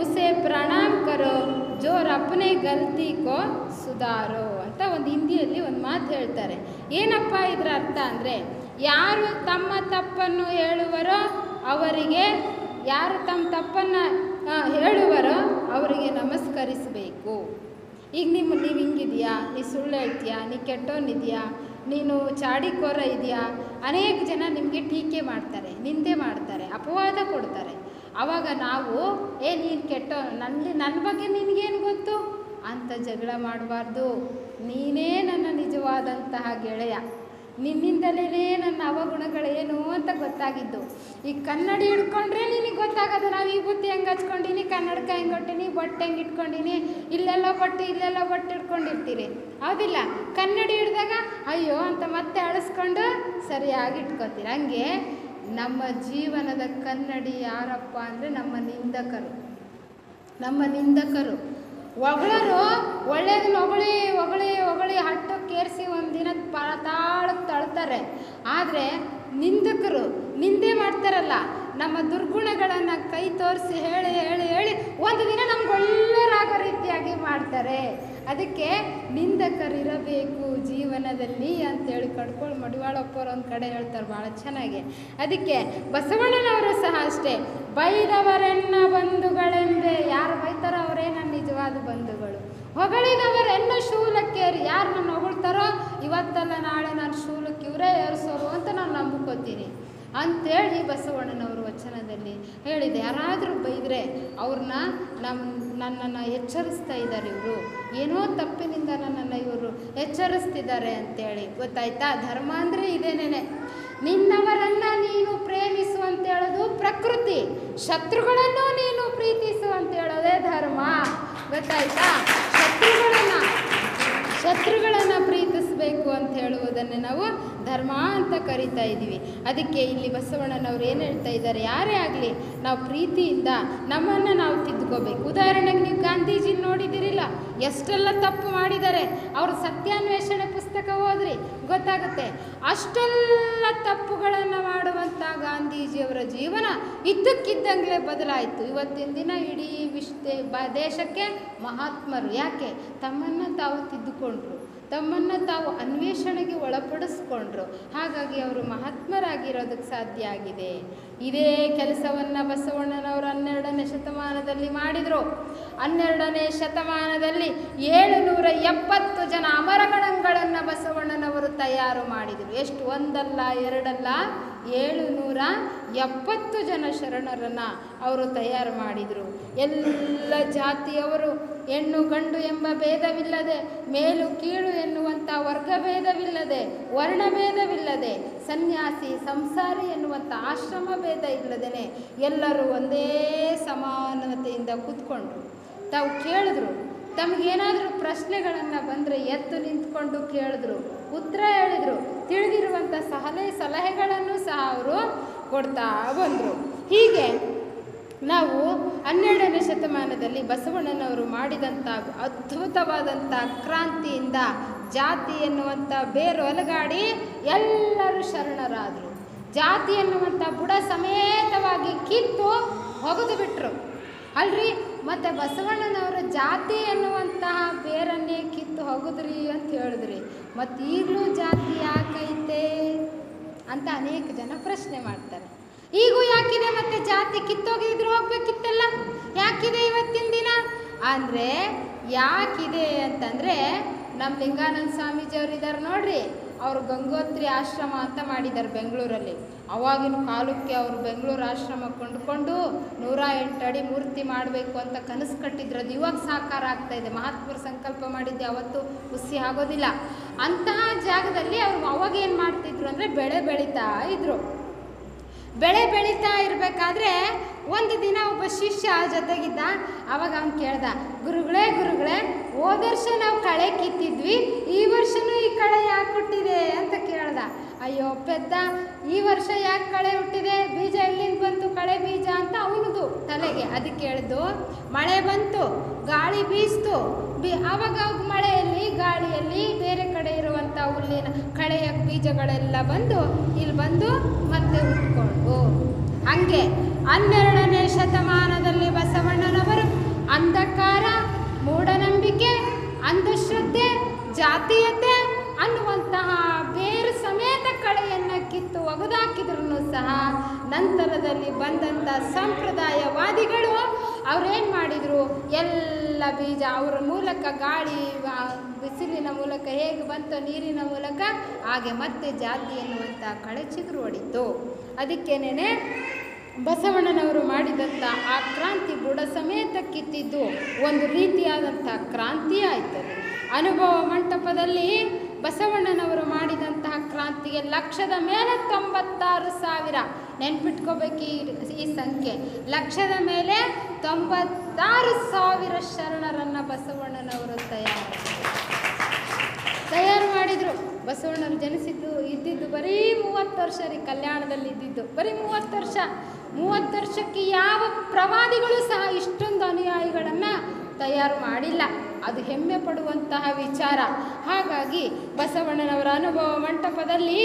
ಉಸೆ ಪ್ರಣಾಮ್ ಕರೋ ಜೋರ್ ಅಪನೆ ಗಲ್ತಿ ಕೋ ಸುಧಾರೋ ಅಂತ ಒಂದು ಹಿಂದಿಯಲ್ಲಿ ಒಂದು ಮಾತು ಹೇಳ್ತಾರೆ. ಏನಪ್ಪ ಇದರ ಅರ್ಥ ಅಂದರೆ, ಯಾರು ತಮ್ಮ ತಪ್ಪನ್ನು ಹೇಳುವರೋ ಅವರಿಗೆ, ಯಾರು ತಮ್ಮ ತಪ್ಪನ್ನು ಹೇಳುವರೋ ಅವರಿಗೆ ನಮಸ್ಕರಿಸಬೇಕು. ಈಗ ನೀವು ಹಿಂಗಿದೆಯಾ, ನೀ ಸುಳ್ಳು ಹೇಳ್ತೀಯಾ, ನೀ ಕೆಟ್ಟೋನಿದೆಯಾ, ನೀನು ಚಾಡಿಕೋರ ಇದೆಯಾ, ಅನೇಕ ಜನ ನಿಮಗೆ ಟೀಕೆ ಮಾಡ್ತಾರೆ, ನಿಂದೆ ಮಾಡ್ತಾರೆ, ಅಪವಾದ ಕೊಡ್ತಾರೆ. ಆವಾಗ ನಾವು ನೀನು ಕೆಟ್ಟೋ, ನನ್ನ ಬಗ್ಗೆ ನಿನಗೇನು ಗೊತ್ತು ಅಂತ ಜಗಳ ಮಾಡಬಾರ್ದು. ನೀನೇ ನನ್ನ ನಿಜವಾದಂತಹ ಗೆಳೆಯ, ನಿನ್ನಿಂದಲೇ ನನ್ನ ಅವಗುಣಗಳೇನು ಅಂತ ಗೊತ್ತಾಗಿದ್ದು. ಈ ಕನ್ನಡಿ ಹಿಡ್ಕೊಂಡ್ರೆ ನಿನಗೆ ಗೊತ್ತಾಗೋದು, ನಾವು ಈ ಬುತ್ತಿ ಹೆಂಗೆ ಹಚ್ಕೊಂಡಿನಿ, ಕನ್ನಡಕ ಹೆಂಗೆ ಹೊಟ್ಟೀನಿ, ಬೊಟ್ಟೆ ಹೆಂಗೆ ಇಟ್ಕೊಂಡಿನಿ, ಇಲ್ಲೆಲ್ಲ ಬೊಟ್ಟೆ ಇಟ್ಕೊಂಡಿರ್ತೀರಿ, ಹೌದಿಲ್ಲ? ಕನ್ನಡಿ ಹಿಡ್ದಾಗ ಅಯ್ಯೋ ಅಂತ ಮತ್ತೆ ಅಳಿಸ್ಕೊಂಡು ಸರಿಯಾಗಿ ಇಟ್ಕೋತೀರಿ. ಹಂಗೆ ನಮ್ಮ ಜೀವನದ ಕನ್ನಡಿ ಯಾರಪ್ಪ ಅಂದರೆ ನಮ್ಮ ನಿಂದಕರು. ಹೊಗಳರು ಒಳ್ಳೇದನ್ನ ಹೊಗಳಿ ಹಟ್ಟಕ್ಕೇರಿಸಿ ಒಂದಿನ ತಾಳಕ್ಕೆ ತಳ್ತಾರೆ. ಆದರೆ ನಿಂದಕರು ನಿಂದೆ ಮಾಡ್ತಾರಲ್ಲ, ನಮ್ಮ ದುರ್ಗುಣಗಳನ್ನು ಕೈ ತೋರಿಸಿ ಹೇಳಿ ಒಂದು ದಿನ ನಮ್ಗೆ ಒಳ್ಳೆಯರಾಗೋ ರೀತಿಯಾಗಿ ಮಾಡ್ತಾರೆ. ಅದಕ್ಕೆ ನಿಂದಕರಿರಬೇಕು ಜೀವನದಲ್ಲಿ ಅಂತೇಳಿ ಕಡ್ಕೊಳ್ಳಿ ಮಡಿವಾಳಪ್ಪವ್ರು ಒಂದು ಕಡೆ ಹೇಳ್ತಾರೆ ಭಾಳ ಚೆನ್ನಾಗಿ. ಅದಕ್ಕೆ ಬಸವಣ್ಣನವರು ಸಹ ಅಷ್ಟೇ, ಬೈದವರೆನ್ನ ಬಂಧುಗಳೆಂದೇ, ಯಾರು ಬೈತಾರೋ ಅವರೇ ನನ್ನ ನಿಜವಾದ ಬಂಧುಗಳು. ಹೊಗಳಿದವರೆನ್ನ ಶೂಲಕ್ಕೇರಿ, ಯಾರು ನನ್ನ ಹೊಗಳ್ತಾರೋ ಇವತ್ತಲ್ಲ ನಾಳೆ ನನ್ನ ಶೂಲಕ್ಕೆ ಇವರೇ ಏರಿಸೋರು ಅಂತ ನಾನು ನಂಬ್ಕೋತೀನಿ ಅಂಥೇಳಿ ಬಸವಣ್ಣನವರು ವಚನದಲ್ಲಿ ಹೇಳಿದೆ. ಯಾರಾದರೂ ಬೈದರೆ ಅವ್ರನ್ನ ನನ್ನನ್ನು ಎಚ್ಚರಿಸ್ತಾ ಇದ್ದಾರೆ, ಇವರು ಏನೋ ತಪ್ಪಿನಿಂದ ನನ್ನನ್ನು ಇವರು ಎಚ್ಚರಿಸ್ತಿದ್ದಾರೆ ಅಂತೇಳಿ. ಗೊತ್ತಾಯ್ತಾ? ಧರ್ಮ ಅಂದರೆ ಇದೇನೇನೆ, ನಿನ್ನವರನ್ನು ನೀನು ಪ್ರೇಮಿಸು ಅಂತ ಹೇಳೋದು ಪ್ರಕೃತಿ, ಶತ್ರುಗಳನ್ನು ನೀನು ಪ್ರೀತಿಸು ಅಂತ ಹೇಳೋದೇ ಧರ್ಮ. ಗೊತ್ತಾಯ್ತಾ? ಶತ್ರುಗಳನ್ನು ಪ್ರೀತಿಸಬೇಕು ಅಂತ ಹೇಳುವುದನ್ನು ನಾವು ಧರ್ಮ ಅಂತ ಕರಿತಾ ಇದ್ದೀವಿ. ಅದಕ್ಕೆ ಇಲ್ಲಿ ಬಸವಣ್ಣನವರು ಏನು ಹೇಳ್ತಾ ಇದ್ದಾರೆ, ಯಾರೇ ಆಗಲಿ ನಾವು ಪ್ರೀತಿಯಿಂದ ನಮ್ಮನ್ನು ನಾವು ತಿದ್ದುಕೋಬೇಕು. ಉದಾಹರಣೆಗೆ ನೀವು ಗಾಂಧೀಜಿ ನೋಡಿದಿರಿಲ್ಲ, ಎಷ್ಟೆಲ್ಲ ತಪ್ಪು ಮಾಡಿದ್ದಾರೆ. ಅವರು ಸತ್ಯಾನ್ವೇಷಣೆ ಪುಸ್ತಕ ಓದ್ರಿ ಗೊತ್ತಾಗುತ್ತೆ. ಅಷ್ಟೆಲ್ಲ ತಪ್ಪುಗಳನ್ನು ಮಾಡುವಂಥ ಗಾಂಧೀಜಿಯವರ ಜೀವನ ಇದ್ದಕ್ಕಿದ್ದಂಗೆ ಬದಲಾಯಿತು. ಇವತ್ತಿನ ದಿನ ಇಡೀ ದೇಶಕ್ಕೆ ಮಹಾತ್ಮರು. ಯಾಕೆ? ತಮ್ಮನ್ನು ತಾವು ತಿದ್ದುಕೊಂಡ್ರು, ತಮ್ಮನ್ನು ತಾವು ಅನ್ವೇಷಣೆಗೆ ಒಳಪಡಿಸ್ಕೊಂಡ್ರು. ಹಾಗಾಗಿ ಅವರು ಮಹಾತ್ಮರಾಗಿರೋದಕ್ಕೆ ಸಾಧ್ಯ ಆಗಿದೆ. ಇದೇ ಕೆಲಸವನ್ನು ಬಸವಣ್ಣನವರು 12ನೇ ಶತಮಾನದಲ್ಲಿ ಮಾಡಿದರು. 12ನೇ ಶತಮಾನದಲ್ಲಿ 770 ಜನ ಅಮರಗಣಗಳನ್ನು ಬಸವಣ್ಣನವರು ತಯಾರು ಮಾಡಿದರು. ಎಷ್ಟು? ಒಂದಲ್ಲ ಎರಡಲ್ಲ, 770 ಜನ ಶರಣರನ್ನು ಅವರು ತಯಾರು ಮಾಡಿದರು. ಎಲ್ಲ ಜಾತಿಯವರು, ಹೆಣ್ಣು ಗಂಡು ಎಂಬ ಭೇದವಿಲ್ಲದೆ, ಮೇಲು ಕೀಳು ಎನ್ನುವಂಥ ವರ್ಗಭೇದವಿಲ್ಲದೆ, ವರ್ಣಭೇದವಿಲ್ಲದೆ, ಸನ್ಯಾಸಿ ಸಂಸಾರಿ ಎನ್ನುವಂಥ ಆಶ್ರಮ ಭೇದ ಇಲ್ಲದೇ ಎಲ್ಲರೂ ಒಂದೇ ಸಮಾನತೆಯಿಂದ ಕೂತ್ಕೊಂಡ್ರು. ತಾವು ಕೇಳಿದ್ರು, ತಮಗೇನಾದರೂ ಪ್ರಶ್ನೆಗಳನ್ನು ಬಂದರೆ ಎದ್ದು ನಿಂತ್ಕೊಂಡು ಕೇಳಿದ್ರು, ಉತ್ತರ ಹೇಳಿದರು, ತಿಳಿದಿರುವಂಥ ಸಲಹೆಗಳನ್ನು ಸಹ ಅವರು ಕೊಡ್ತಾ ಬಂದರು. ಹೀಗೆ ನಾವು 12ನೇ ಶತಮಾನದಲ್ಲಿ ಬಸವಣ್ಣನವರು ಮಾಡಿದಂಥ ಅದ್ಭುತವಾದಂಥ ಕ್ರಾಂತಿಯಿಂದ ಜಾತಿ ಎನ್ನುವಂಥ ಬೇರು ಅಲುಗಾಡಿ ಎಲ್ಲರೂ ಶರಣರಾದರು. ಜಾತಿ ಎನ್ನುವಂಥ ಬುಡ ಸಮೇತವಾಗಿ ಕಿತ್ತು ಒಗೆದು ಬಿಟ್ಟರು ಅಲ್ರಿ. ಮತ್ತು ಬಸವಣ್ಣನವರು ಜಾತಿ ಎನ್ನುವಂತಹ ಬೇರನ್ನೇ ಕಿತ್ತು ಹೋಗುದ್ರಿ ಅಂತ ಹೇಳಿದ್ರಿ. ಮತ್ತು ಈಗಲೂ ಜಾತಿ ಯಾಕೈತೆ ಅಂತ ಅನೇಕ ಜನ ಪ್ರಶ್ನೆ ಮಾಡ್ತಾರೆ. ಈಗೂ ಯಾಕಿದೆ? ಮತ್ತು ಜಾತಿ ಕಿತ್ತೋಗಿದ್ರು ಹೋಗ್ಬೇಕಿತ್ತಲ್ಲ, ಯಾಕಿದೆ ಇವತ್ತಿನ ದಿನ ಅಂದರೆ? ಯಾಕಿದೆ ಅಂತಂದರೆ, ನಮ್ಮ ಲಿಂಗಾನಂದ ಸ್ವಾಮೀಜಿಯವರು ಇದ್ದಾರೆ ನೋಡ್ರಿ, ಅವರು ಗಂಗೋತ್ರಿ ಆಶ್ರಮ ಅಂತ ಮಾಡಿದ್ದಾರೆ ಬೆಂಗಳೂರಲ್ಲಿ. ಅವಾಗಿನ ಕಾಲಕ್ಕೆ ಅವರು ಬೆಂಗಳೂರು ಆಶ್ರಮ ಕೊಂಡುಕೊಂಡು 108 ಅಡಿ ಮೂರ್ತಿ ಮಾಡಬೇಕು ಅಂತ ಕನಸು ಕಟ್ಟಿದ್ರು. ಅದು ಇವಾಗ ಸಾಕಾರ ಆಗ್ತಾಯಿದೆ. ಮಹಾತ್ಮರು ಸಂಕಲ್ಪ ಮಾಡಿದ್ದೆ ಅವತ್ತು ಹುಸಿ ಆಗೋದಿಲ್ಲ. ಅಂತಹ ಜಾಗದಲ್ಲಿ ಅವರು ಅವಾಗ ಏನು ಮಾಡ್ತಿದ್ರು ಅಂದರೆ ಬೆಳೆ ಬೆಳೀತಾ ಇದ್ರು. ಬೆಳೆ ಬೆಳೀತಾ ಇರಬೇಕಾದ್ರೆ ಒಂದು ದಿನ ಒಬ್ಬ ಶಿಷ್ಯ ಜೊತೆಗಿದ್ದ. ಆವಾಗ ಅವನು ಕೇಳ್ದ, ಗುರುಗಳೇ ಹೋದ ವರ್ಷ ನಾವು ಕಳೆ ಕಿತ್ತಿದ್ವಿ, ಈ ವರ್ಷನೂ ಈ ಕಳೆ ಯಾಕೆ ಹುಟ್ಟಿದೆ ಅಂತ ಕೇಳ್ದ. ಅಯ್ಯೋ ಪೆದ್ದ, ಈ ವರ್ಷ ಯಾಕೆ ಕಳೆ ಹುಟ್ಟಿದೆ, ಬೀಜ ಎಲ್ಲಿಂದ ಬಂತು, ಕಳೆ ಬೀಜ ಅಂತ ಅವನದು ತಲೆಗೆ. ಅದಕ್ಕೆ ಹೇಳಿದ್ದು, ಮಳೆ ಬಂತು, ಗಾಳಿ ಬೀಸ್ತು, ಆವಾಗ ಮಳೆಯಲ್ಲಿ ಗಾಳಿಯಲ್ಲಿ ಬೇರೆ ಕಡೆ ಇರುವಂಥ ಹುಲ್ಲಿನ ಕಳೆಯ ಬೀಜಗಳೆಲ್ಲ ಬಂದು ಇಲ್ಲಿ ಬಂದು ಮತ್ತೆ ಹುಟ್ಕೊಂಡು. ಹಂಗೆ 12ನೇ ಶತಮಾನದಲ್ಲಿ ಬಸವಣ್ಣನವರು ಅಂಧಕಾರ, ಮೂಢನಂಬಿಕೆ, ಅಂಧಶ್ರದ್ಧೆ, ಜಾತೀಯತೆ ಅನ್ನುವಂತಹ ಬೇರು ಸಮೇತ ಕಳೆಯನ್ನು ಕಿತ್ತು ಒಗೆದಾಕಿದ್ರೂ ಸಹ ನಂತರದಲ್ಲಿ ಬಂದಂಥ ಸಂಪ್ರದಾಯವಾದಿಗಳು ಅವರೇನು ಮಾಡಿದರು, ಎಲ್ಲ ಬೀಜ ಅವರ ಮೂಲಕ ಗಾಳಿ ಬಿಸಿಲಿನ ಮೂಲಕ ಹೇಗೆ ಬಂತೋ ನೀರಿನ ಮೂಲಕ ಹಾಗೆ ಮತ್ತೆ ಜಾತಿ ಎನ್ನುವಂಥ ಕಳೆ ಚಿಗುರು ಹೊಡಿತು. ಅದಕ್ಕೇನೆ ಬಸವಣ್ಣನವರು ಮಾಡಿದಂಥ ಆ ಕ್ರಾಂತಿ ಬುಡ ಸಮೇತ ಕಿತ್ತಿದ್ದು ಒಂದು ರೀತಿಯಾದಂಥ ಕ್ರಾಂತಿ ಆಯ್ತದೆ. ಅನುಭವ ಮಂಟಪದಲ್ಲಿ ಬಸವಣ್ಣನವರು ಮಾಡಿದಂತಹ ಕ್ರಾಂತಿಗೆ 1,00,000 ಮೇಲೆ 96,000, ನೆನ್ಪಿಟ್ಕೋಬೇಕು ಈ ಸಂಖ್ಯೆ, 1,00,000 ಮೇಲೆ 96,000 ಶರಣರನ್ನು ಬಸವಣ್ಣನವರು ತಯಾರು ಮಾಡಿದರು. ಬಸವಣ್ಣರು ಇದ್ದಿದ್ದು ಬರೀ 30 ವರ್ಷ ರೀ, ಕಲ್ಯಾಣದಲ್ಲಿ ಇದ್ದಿದ್ದು ಬರೀ 30 ವರ್ಷ. 30 ವರ್ಷಕ್ಕೆ ಯಾವ ಪ್ರವಾದಿಗಳು ಸಹ ಇಷ್ಟೊಂದು ಅನುಯಾಯಿಗಳನ್ನು ತಯಾರು ಮಾಡಿಲ್ಲ. ಅದು ಹೆಮ್ಮೆ ಪಡುವಂತಹ ವಿಚಾರ. ಹಾಗಾಗಿ ಬಸವಣ್ಣನವರ ಅನುಭವ ಮಂಟಪದಲ್ಲಿ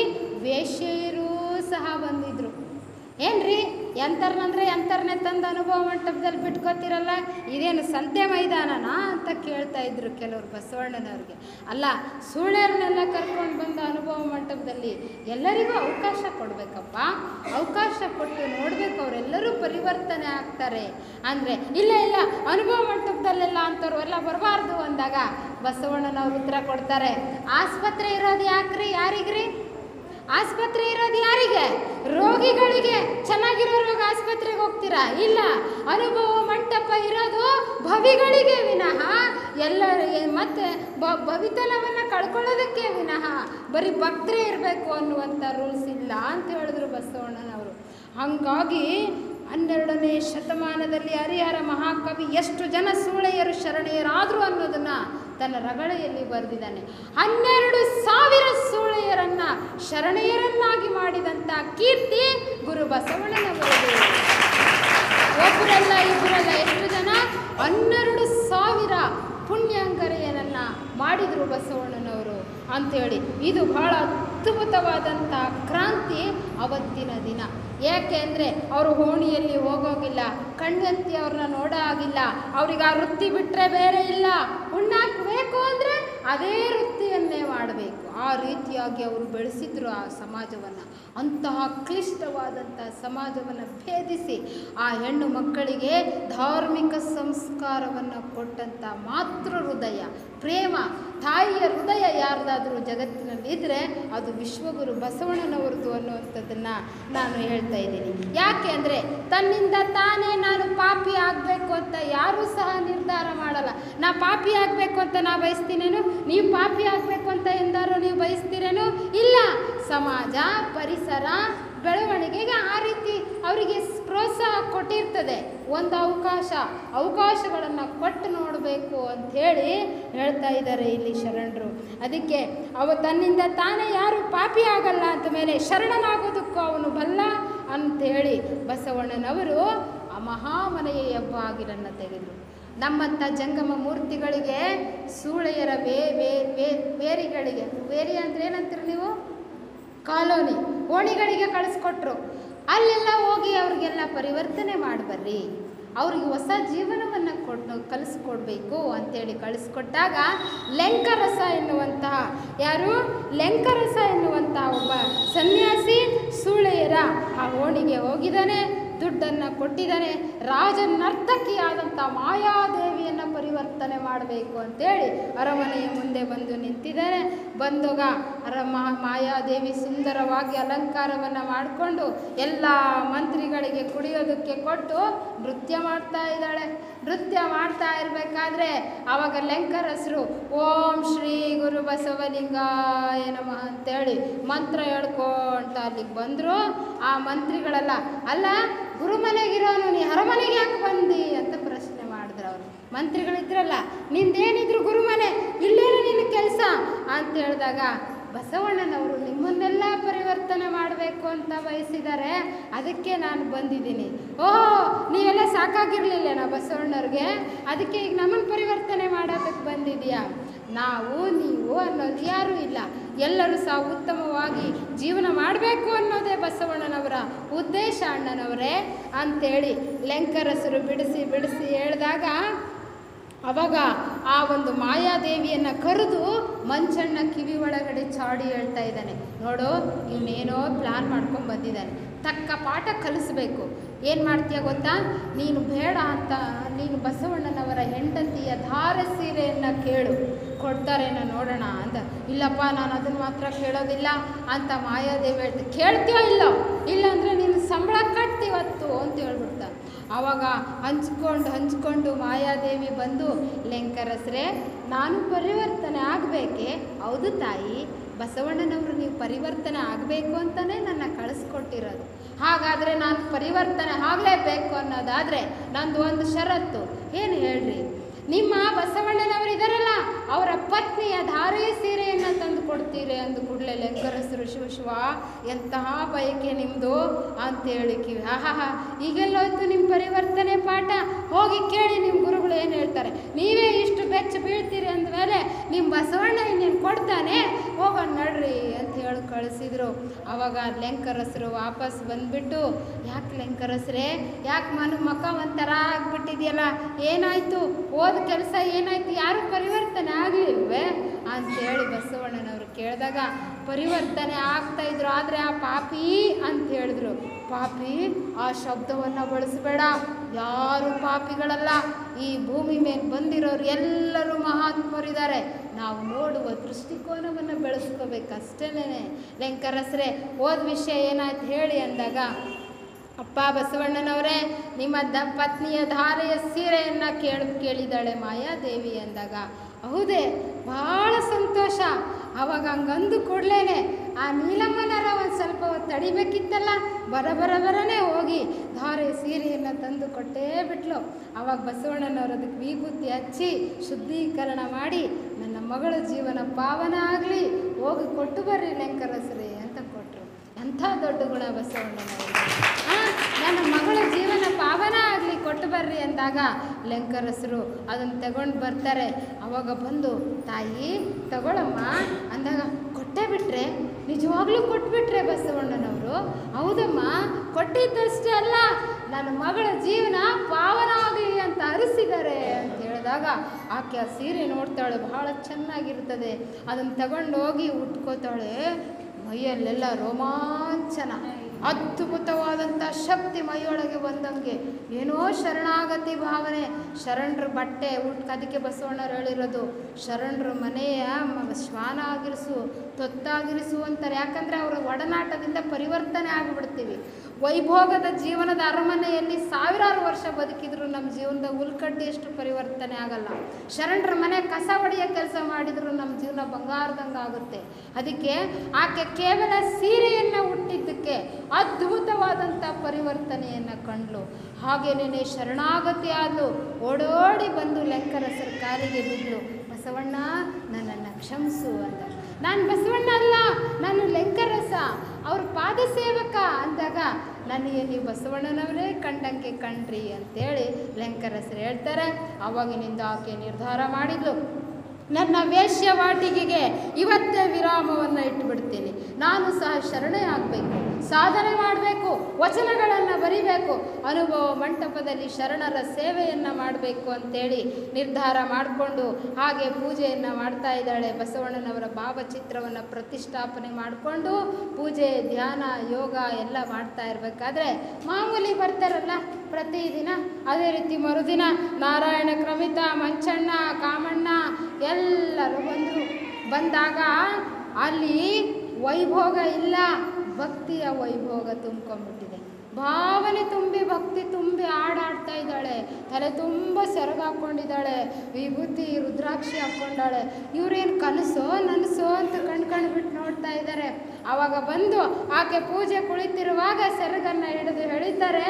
ವೇಶ್ಯೆಯರೂ ಸಹ ಬಂದಿದ್ದರು. ಏನ್ರಿ ಎಂತರ್ನೇ ತಂದು ಅನುಭವ ಮಂಟಪದಲ್ಲಿ ಬಿಟ್ಕೋತಿರಲ್ಲ, ಇದೇನು ಸಂತೆ ಮೈದಾನನಾ ಅಂತ ಕೇಳ್ತಾ ಇದ್ರು ಕೆಲವರು ಬಸವಣ್ಣನವ್ರಿಗೆ. ಅಲ್ಲ, ಸುಳ್ಳೆರನ್ನೆಲ್ಲ ಕರ್ಕೊಂಡು ಬಂದ ಅನುಭವ ಮಂಟಪದಲ್ಲಿ ಎಲ್ಲರಿಗೂ ಅವಕಾಶ ಕೊಡಬೇಕಪ್ಪ, ಅವಕಾಶ ಕೊಟ್ಟು ನೋಡಬೇಕು, ಅವರೆಲ್ಲರೂ ಪರಿವರ್ತನೆ ಆಗ್ತಾರೆ ಅಂದರೆ. ಇಲ್ಲ ಅನುಭವ ಮಂಟಪದಲ್ಲೆಲ್ಲ ಅಂಥವ್ರು ಎಲ್ಲ ಬರಬಾರ್ದು ಅಂದಾಗ ಬಸವಣ್ಣನವ್ರು ಉತ್ತರ ಕೊಡ್ತಾರೆ, ಆಸ್ಪತ್ರೆ ಇರೋದು ಯಾಕ್ರಿ, ಯಾರಿಗ್ರಿ ಆಸ್ಪತ್ರೆ ಇರೋದು? ಯಾರಿಗೆ? ರೋಗಿಗಳಿಗೆ. ಚೆನ್ನಾಗಿರೋರ್ಗೆ ಆಸ್ಪತ್ರೆಗೆ ಹೋಗ್ತೀರಾ? ಇಲ್ಲ, ಅನುಭವ ಮಂಟಪ ಇರೋದು ಭವಿಗಳಿಗೆ ವಿನಃ ಎಲ್ಲರಿಗೆ ಮತ್ತೆ ಭವಿತನವನ್ನು ಕಳ್ಕೊಳ್ಳೋದಕ್ಕೆ ವಿನಃ ಬರೀ ಭಕ್ತರೇ ಇರಬೇಕು ಅನ್ನುವಂಥ ರೂಲ್ಸ್ ಇಲ್ಲ ಅಂತ ಹೇಳಿದ್ರು ಬಸವಣ್ಣನವರು. ಹಾಗಾಗಿ 12ನೇ ಶತಮಾನದಲ್ಲಿ ಹರಿಹರ ಮಹಾಕವಿ ಎಷ್ಟು ಜನ ಸೂಳೆಯರು ಶರಣೆಯರಾದರು ಅನ್ನೋದನ್ನು ತನ್ನ ರಗಳೆಯಲ್ಲಿ ಬರೆದಿದ್ದಾನೆ. 12,000 ಸೂಳೆಯರನ್ನು ಶರಣೆಯರನ್ನಾಗಿ ಮಾಡಿದಂಥ ಕೀರ್ತಿ ಗುರು ಬಸವಣ್ಣನವರದು. ಒಬ್ಬರಲ್ಲ ಇಬ್ಬರಲ್ಲ, ಎಷ್ಟು ಜನ? 12,000 ಪುಣ್ಯಾಂಗರೆಯರನ್ನು ಮಾಡಿದರು ಬಸವಣ್ಣನವರು ಅಂಥೇಳಿ. ಇದು ಬಹಳ ಅದ್ಭುತವಾದಂಥ ಕ್ರಾಂತಿ ಅವತ್ತಿನ ದಿನ. ಏಕೆ ಅಂದರೆ ಅವರು ಓಣಿಯಲ್ಲಿ ಹೋಗೋಗಿಲ್ಲ, ಕಣ್ಣೆತ್ತಿ ಅವ್ರನ್ನ ನೋಡೋ ಆಗಿಲ್ಲ, ಅವ್ರಿಗೆ ಆ ವೃತ್ತಿ ಬಿಟ್ಟರೆ ಬೇರೆ ಇಲ್ಲ. ಹುಣ್ಣಾಕಬೇಕು ಅಂದರೆ ಅದೇ ವೃತ್ತಿಯನ್ನೇ ಮಾಡಬೇಕು. ಆ ರೀತಿಯಾಗಿ ಅವರು ಬೆಳೆಸಿದ್ರು ಆ ಸಮಾಜವನ್ನು. ಅಂತಹ ಕ್ಲಿಷ್ಟವಾದಂಥ ಸಮಾಜವನ್ನು ಭೇದಿಸಿ ಆ ಹೆಣ್ಣು ಮಕ್ಕಳಿಗೆ ಧಾರ್ಮಿಕ ಸಂಸ್ಕಾರವನ್ನು ಕೊಟ್ಟಂಥ ಮಾತೃ ಹೃದಯ, ಪ್ರೇಮ, ತಾಯಿಯ ಹೃದಯ ಯಾರ್ದಾದರೂ ಜಗತ್ತಿನಲ್ಲಿ ಇದ್ದರೆ ಅದು ವಿಶ್ವಗುರು ಬಸವಣ್ಣನವರದು ಅನ್ನುವಂಥದ್ದನ್ನು ನಾನು ಹೇಳ್ತಾ ಇದ್ದೀನಿ. ಯಾಕೆ ಅಂದರೆ ತನ್ನಿಂದ ತಾನೇ ನಾನು ಪಾಪಿ ಆಗಬೇಕು ಅಂತ ಯಾರೂ ಸಹ ನಿರ್ಧಾರ ಮಾಡಲ್ಲ. ನಾ ಪಾಪಿ ಆಗಬೇಕು ಅಂತ ನಾ ಬಯಸ್ತೀನೇನು? ನೀವು ಪಾಪಿ ಆಗಬೇಕು ಅಂತ ಎಂದಾರು ನೀವು ಬಯಸ್ತೀರೇನು? ಇಲ್ಲ. ಸಮಾಜ, ಪರಿಸರ, ಬೆಳವಣಿಗೆಗೆ ಆ ರೀತಿ ಅವರಿಗೆ ಪ್ರೋತ್ಸಾಹ ಕೊಟ್ಟಿರ್ತದೆ. ಒಂದು ಅವಕಾಶಗಳನ್ನು ಕೊಟ್ಟು ನೋಡಬೇಕು ಅಂಥೇಳಿ ಹೇಳ್ತಾ ಇದ್ದಾರೆ ಇಲ್ಲಿ ಶರಣರು. ಅದಕ್ಕೆ ತನ್ನಿಂದ ತಾನೇ ಯಾರು ಪಾಪಿ ಆಗಲ್ಲ ಅಂತ ಮೇಲೆ ಶರಣನಾಗೋದಕ್ಕೂ ಅವನು ಬಲ್ಲ ಅಂಥೇಳಿ ಬಸವಣ್ಣನವರು ಆ ಮಹಾಮನೆಯ ಬಾಗಿಲನ್ನು ತೆಗೆದರು. ನಮ್ಮಂಥ ಜಂಗಮ ಮೂರ್ತಿಗಳಿಗೆ ಸೂಳೆಯರ ವೇರಿಗಳಿಗೆ, ವೇರಿ ಅಂದರೆ ಏನಂತೀರಿ ನೀವು? ಕಾಲೋನಿ, ಓಣಿಗಳಿಗೆ ಕಳಿಸ್ಕೊಟ್ರು. ಅಲ್ಲೆಲ್ಲ ಹೋಗಿ ಅವ್ರಿಗೆಲ್ಲ ಪರಿವರ್ತನೆ ಮಾಡಿಬರ್ರಿ, ಅವ್ರಿಗೆ ಹೊಸ ಜೀವನವನ್ನು ಕಲಿಸ್ಕೊಡ್ಬೇಕು ಅಂಥೇಳಿ ಕಳಿಸ್ಕೊಟ್ಟಾಗ ಲೆಂಕರಸ ಎನ್ನುವಂತಹ ಒಬ್ಬ ಸನ್ಯಾಸಿ ಸೂಳೆಯರ ಆ ಓಣಿಗೆ ಹೋಗಿದ್ದಾನೆ, ದುಡ್ಡನ್ನು ಕೊಟ್ಟಿದ್ದಾನೆ. ರಾಜನರ್ತಕಿಯಾದಂಥ ಮಾಯಾದೇವಿಯನ್ನು ಪರಿವರ್ತನೆ ಮಾಡಬೇಕು ಅಂತೇಳಿ ಅರಮನೆಯ ಮುಂದೆ ಬಂದು ನಿಂತಿದ್ದಾನೆ. ಬಂದಾಗ ಮಾಯಾದೇವಿ ಸುಂದರವಾಗಿ ಅಲಂಕಾರವನ್ನು ಮಾಡಿಕೊಂಡು ಎಲ್ಲ ಮಂತ್ರಿಗಳಿಗೆ ಕುಡಿಯೋದಕ್ಕೆ ಕೊಟ್ಟು ನೃತ್ಯ ಮಾಡ್ತಾ ಇದ್ದಾಳೆ. ನೃತ್ಯ ಮಾಡ್ತಾ ಇರಬೇಕಾದ್ರೆ ಆವಾಗ ಲೆಂಕರಸರು ಓಂ ಶ್ರೀ ಗುರು ಬಸವಲಿಂಗಾಯ ನಮಃ ಅಂತೇಳಿ ಮಂತ್ರ ಹೇಳ್ಕೊಂತ ಅಲ್ಲಿಗೆ ಬಂದರು. ಆ ಮಂತ್ರಿಗಳೆಲ್ಲ ಅಲ್ಲ ಗುರುಮನೆಗಿರೋನು ನೀ ಅರಮನೆಗೆ ಯಾಕೆ ಬಂದಿ ಅಂತ ಪ್ರಶ್ನೆ ಮಾಡಿದ್ರು. ಅವರು ಮಂತ್ರಿಗಳಿದ್ರಲ್ಲ, ನಿಂದೇನಿದ್ರು ಗುರುಮನೆ, ಇಲ್ಲೇನು ನಿನ್ನ ಕೆಲಸ ಅಂತ ಹೇಳಿದಾಗ ಬಸವಣ್ಣನವರು ನಿಮ್ಮನ್ನೆಲ್ಲ ಪರಿವರ್ತನೆ ಮಾಡಬೇಕು ಅಂತ ಬಯಸಿದ್ದಾರೆ, ಅದಕ್ಕೆ ನಾನು ಬಂದಿದ್ದೀನಿ. ಓಹೋ, ನೀವೆಲ್ಲ ಸಾಕಾಗಿರಲಿಲ್ಲ ಬಸವಣ್ಣವ್ರಿಗೆ, ಅದಕ್ಕೆ ಈಗ ನಮ್ಮನ್ನು ಪರಿವರ್ತನೆ ಮಾಡೋದಕ್ಕೆ ಬಂದಿದೆಯಾ? ನಾವು ನೀವು ಅನ್ನೋದು ಯಾರೂ ಇಲ್ಲ, ಎಲ್ಲರೂ ಸಹ ಉತ್ತಮವಾಗಿ ಜೀವನ ಮಾಡಬೇಕು ಅನ್ನೋದೇ ಬಸವಣ್ಣನವರ ಉದ್ದೇಶ ಅಣ್ಣನವರೇ ಅಂತೇಳಿ ಲೆಂಕರಸರು ಬಿಡಿಸಿ ಬಿಡಿಸಿ ಹೇಳಿದಾಗ ಅವಾಗ ಆ ಒಂದು ಮಾಯಾದೇವಿಯನ್ನು ಕರೆದು ಮಂಚಣ್ಣ ಕಿವಿ ಒಳಗಡೆ ಚಾಡಿ ಹೇಳ್ತಾ ಇದ್ದಾನೆ, ನೋಡು ಇವನೇನೋ ಪ್ಲ್ಯಾನ್ ಮಾಡ್ಕೊಂಡು ಬಂದಿದ್ದಾನೆ, ತಕ್ಕ ಪಾಠ ಕಲಿಸ್ಬೇಕು. ಏನು ಮಾಡ್ತೀಯ ಗೊತ್ತಾ, ನೀನು ಬೇಡ ಅಂತ ನೀನು ಬಸವಣ್ಣನವರ ಹೆಂಡತಿಯ ಧಾರೆ ಸೀರೆಯನ್ನು ಕೇಳು, ಕೊಡ್ತಾರೇನೋ ನೋಡೋಣ ಅಂತ. ಇಲ್ಲಪ್ಪ ನಾನು ಅದನ್ನು ಮಾತ್ರ ಕೇಳೋದಿಲ್ಲ ಅಂತ ಮಾಯಾದೇವಿ ಹೇಳ್ತಾ, ಕೇಳ್ತೀಯೋ ಇಲ್ಲೋ, ಇಲ್ಲಾಂದರೆ ನೀನು ಸಂಬಳ ಕಟ್ತೀವತ್ತು ಅಂತ ಹೇಳ್ಬಿಡ್ತಾ. ಆವಾಗ ಹಂಚ್ಕೊಂಡು ಮಾಯಾದೇವಿ ಬಂದು, ಲೆಂಕರಸರೇ ನಾನು ಪರಿವರ್ತನೆ ಆಗಬೇಕೆ? ಹೌದು ತಾಯಿ, ಬಸವಣ್ಣನವರು ನೀವು ಪರಿವರ್ತನೆ ಆಗಬೇಕು ಅಂತಲೇ ನನ್ನ ಕಳಿಸ್ಕೊಟ್ಟಿರೋದು. ಹಾಗಾದರೆ ನಾನು ಪರಿವರ್ತನೆ ಆಗಲೇಬೇಕು ಅನ್ನೋದಾದರೆ ನಂದು ಒಂದು ಷರತ್ತು, ಏನು ಹೇಳ್ರಿ? ನಿಮ್ಮ ಬಸವಣ್ಣನವರು ಇದಾರಲ್ಲ, ಅವರ ಪತ್ನಿಯ ಧಾರೆ ಸೀರೆಯನ್ನು ತಂದು ಕೊಡ್ತೀರಿ ಅಂದು ಕೂಡಲೇ ಲೆಂಕರಸರು ಶಿವ ಎಂತಹ ಬಯಕೆ ನಿಮ್ಮದು ಅಂತೇಳಿ ಕಿವಿ ಆಹಾ ಈಗೆಲ್ಲೋಯ್ತು ನಿಮ್ಮ ಪರಿವರ್ತನೆ ಪಾಠ, ಹೋಗಿ ಕೇಳಿ ನಿಮ್ಮ ಗುರುಗಳು ಏನು ಹೇಳ್ತಾರೆ. ನೀವೇ ಇಷ್ಟು ಬೆಚ್ಚ ಬೀಳ್ತೀರಿ ಅಂದಮೇಲೆ ನಿಮ್ಮ ಬಸವಣ್ಣ ಇನ್ನೇನು ಕೊಡ್ತಾನೆ, ಹೋಗೋಣ ನಡ್ರಿ ಅಂತ ಹೇಳಿ ಕಳಿಸಿದ್ರು. ಆವಾಗ ಲೆಂಕರಸರು ವಾಪಸ್ ಬಂದುಬಿಟ್ಟು, ಯಾಕೆ ಲೆಂಕರಸರೇ, ಯಾಕೆ ಮಕ ಒಂಥರ ಆಗಿಬಿಟ್ಟಿದೆಯಲ್ಲ, ಏನಾಯಿತು, ಓದ ಕೆಲಸ ಏನಾಯ್ತು, ಯಾರು ಪರಿವರ್ತನೆ ಆಗಲಿಲ್ವೇ ಅಂಥೇಳಿ ಬಸವಣ್ಣನವರು ಕೇಳಿದಾಗ ಪರಿವರ್ತನೆ ಆಗ್ತಾಯಿದ್ರು, ಆದರೆ ಆ ಪಾಪಿ ಅಂತ ಹೇಳಿದ್ರು. ಪಾಪಿ ಆ ಶಬ್ದವನ್ನು ಬಳಸಬೇಡ, ಯಾರು ಪಾಪಿಗಳಲ್ಲ, ಈ ಭೂಮಿ ಮೇಲೆ ಬಂದಿರೋರು ಎಲ್ಲರೂ ಮಹಾತ್ಮರಿದ್ದಾರೆ, ನಾವು ನೋಡುವ ದೃಷ್ಟಿಕೋನವನ್ನು ಬೆಳೆಸ್ಕೋಬೇಕಷ್ಟೇನೆ. ಲೆಂಕರಸರೇ ಓದ ವಿಷಯ ಏನಾಯ್ತು ಹೇಳಿ ಅಂದಾಗ, ಅಪ್ಪ ಬಸವಣ್ಣನವರೇ ನಿಮ್ಮ ಪತ್ನಿಯ ಧಾರೆಯ ಸೀರೆಯನ್ನು ಕೇಳಿದಾಳೆ ಮಾಯಾದೇವಿ ಅಂದಾಗ, ಹೌದೇ ಭಾಳ ಸಂತೋಷ. ಆವಾಗ ಹಂಗಂದು ಕೊಡ್ಲೇನೆ ಆ ನೀಲಮ್ಮನರ ಒಂದು ಸ್ವಲ್ಪ ತಡಿಬೇಕಿತ್ತಲ್ಲ, ಬರನೇ ಹೋಗಿ ಧಾರೆ ಸೀರೆಯನ್ನು ತಂದು ಕೊಟ್ಟೇ ಬಿಟ್ಲು. ಆವಾಗ ಬಸವಣ್ಣನವರು ಅದಕ್ಕೆ ವಿಭೂತಿ ಹಚ್ಚಿ ಶುದ್ಧೀಕರಣ ಮಾಡಿ, ನನ್ನ ಮಗಳ ಜೀವನ ಪಾವನ ಆಗಲಿ, ಹೋಗಿ ಕೊಟ್ಟು ಬರ್ರಿ ಲೆಂಕರಸರೇ ಅಂತ ಕೊಟ್ಟರು. ಅಂಥ ದೊಡ್ಡ ಗುಣ ಬಸವಣ್ಣನವರು. ನನ್ನ ಮಗಳ ಜೀವನ ಪಾವನ ಆಗಲಿ, ಕೊಟ್ಟು ಬರ್ರಿ ಅಂದಾಗ ಲೆಂಕರಸರು ಅದನ್ನು ತಗೊಂಡು ಬರ್ತಾರೆ. ಅವಾಗ ಬಂದು, ತಾಯಿ ತಗೊಳಮ್ಮ ಅಂದಾಗ, ಕೊಟ್ಟೇ ಬಿಟ್ರೆ, ನಿಜವಾಗ್ಲೂ ಕೊಟ್ಬಿಟ್ರೆ ಬಸವಣ್ಣನವರು? ಹೌದಮ್ಮ, ಕೊಟ್ಟಿದ್ದಷ್ಟೇ ಅಲ್ಲ, ನನ್ನ ಮಗಳ ಜೀವನ ಪಾವನ ಆಗಲಿ ಅಂತ ಅರಿಸಿದ್ದಾರೆ ಅಂತ ಹೇಳಿದಾಗ ಆಕೆ ಆ ಸೀರೆ ನೋಡ್ತಾಳೆ, ಬಹಳ ಚೆನ್ನಾಗಿರ್ತದೆ. ಅದನ್ನು ತಗೊಂಡು ಹೋಗಿ ಉಟ್ಕೋತಾಳೆ. ಮೈಯಲ್ಲೆಲ್ಲ ರೋಮಾಂಚನ, ಅದ್ಭುತವಾದಂಥ ಶಕ್ತಿ ಮೈಯೊಳಗೆ ಬಂದಂಗೆ, ಏನೋ ಶರಣಾಗತಿ ಭಾವನೆ. ಶರಣರ ಬಟ್ಟೆ ಅದಕ್ಕೆ ಬಸವಣ್ಣರು ಹೇಳಿರೋದು, ಶರಣರ ಮನೆಯ ಶ್ವಾನ ಆಗಿರಿಸು, ತೊತ್ತಾಗಿರಿಸು ಅಂತಾರೆ. ಯಾಕಂದರೆ ಅವರ ಒಡನಾಟದಿಂದ ಪರಿವರ್ತನೆ ಆಗಿಬಿಡ್ತೀವಿ. ವೈಭೋಗದ ಜೀವನದ ಅರಮನೆಯಲ್ಲಿ ಸಾವಿರಾರು ವರ್ಷ ಬದುಕಿದ್ರು ನಮ್ಮ ಜೀವನದ ಉಲ್ಕಡ್ಡಿಯಷ್ಟು ಪರಿವರ್ತನೆ ಆಗಲ್ಲ. ಶರಣರ ಮನೆ ಕಸ ಹೊಡೆಯೋ ಕೆಲಸ ಮಾಡಿದ್ರು ನಮ್ಮ ಜೀವನ ಬಂಗಾರದಂಗೆ ಆಗುತ್ತೆ. ಅದಕ್ಕೆ ಆಕೆ ಕೇವಲ ಸೀರೆಯನ್ನು ಹುಟ್ಟಿದ್ದಕ್ಕೆ ಅದ್ಭುತವಾದಂಥ ಪರಿವರ್ತನೆಯನ್ನು ಕಂಡ್ಲು. ಹಾಗೇನೇ ಶರಣಾಗತಿ ಆದಳು, ಓಡೋಡಿ ಬಂದು ಲೆಂಕರಸರ ಕಾಲಿಗೆ ಬಿದ್ದರು. ಬಸವಣ್ಣ ನನ್ನನ್ನು ಕ್ಷಮಿಸು ಅಂತ. ನಾನು ಬಸವಣ್ಣ ಅಲ್ಲ, ನಾನು ಲೆಂಕರಸ, ಅವ್ರ ಪಾದ ಸೇವಕ ಅಂದಾಗ, ನನಗೆ ನೀವು ಬಸವಣ್ಣನವರೇ ಕಂಡಂಗೆ ಕಣ್ರಿ ಅಂತೇಳಿ ಲೆಂಕರಸರು ಹೇಳ್ತಾರೆ. ಆವಾಗಿನಿಂದ ಆಕೆ ನಿರ್ಧಾರ ಮಾಡಿದ್ಲು, ನನ್ನ ವೇಶ್ಯವಾಟಿಕೆಗೆ ಇವತ್ತೇ ವಿರಾಮವನ್ನು ಇಟ್ಟುಬಿಡ್ತೀನಿ. ನಾನು ಸಹ ಶರಣೆ ಆಗಬೇಕು, ಸಾಧನೆ ಮಾಡಬೇಕು, ವಚನಗಳನ್ನು ಬರಿಬೇಕು, ಅನುಭವ ಮಂಟಪದಲ್ಲಿ ಶರಣರ ಸೇವೆಯನ್ನು ಮಾಡಬೇಕು ಅಂತೇಳಿ ನಿರ್ಧಾರ ಮಾಡಿಕೊಂಡು ಹಾಗೆ ಪೂಜೆಯನ್ನು ಮಾಡ್ತಾ ಇದ್ದಾಳೆ. ಬಸವಣ್ಣನವರ ಭಾವಚಿತ್ರವನ್ನು ಪ್ರತಿಷ್ಠಾಪನೆ ಮಾಡಿಕೊಂಡು ಪೂಜೆ, ಧ್ಯಾನ, ಯೋಗ ಎಲ್ಲ ಮಾಡ್ತಾ ಇರಬೇಕಾದ್ರೆ ಮಾಮೂಲಿ ಬರ್ತಾರಲ್ಲ ಪ್ರತಿದಿನ, ಅದೇ ರೀತಿ ಮರುದಿನ ನಾರಾಯಣ, ಕ್ರಮಿತ, ಮಂಚಣ್ಣ, ಕಾಮಣ್ಣ ಎಲ್ಲರೂ ಬಂದರು. ಬಂದಾಗ ಅಲ್ಲಿ ವೈಭೋಗ ಇಲ್ಲ, ಭಕ್ತಿಯ ವೈಭೋಗ ತುಂಬ್ಕೊಂಡ್ಬಿಟ್ಟಿದೆ. ಭಾವನೆ ತುಂಬಿ ಭಕ್ತಿ ತುಂಬಿ ಹಾಡಾಡ್ತಾ ಇದ್ದಾಳೆ, ತಲೆ ತುಂಬ ಸೆರಗಾಕೊಂಡಿದ್ದಾಳೆ, ವಿಭೂತಿ ರುದ್ರಾಕ್ಷಿ ಹಾಕ್ಕೊಂಡಾಳೆ. ಇವ್ರೇನು ಕನಸೋ ನನಸೋ ಅಂತ ಕಣ್ಬಿಟ್ಟು ನೋಡ್ತಾ ಇದ್ದಾರೆ. ಆವಾಗ ಬಂದು ಆಕೆ ಪೂಜೆ ಕುಳಿತಿರುವಾಗ ಸೆರಗನ್ನು ಹಿಡಿದು ಹೇಳಿದ್ದಾರೆ,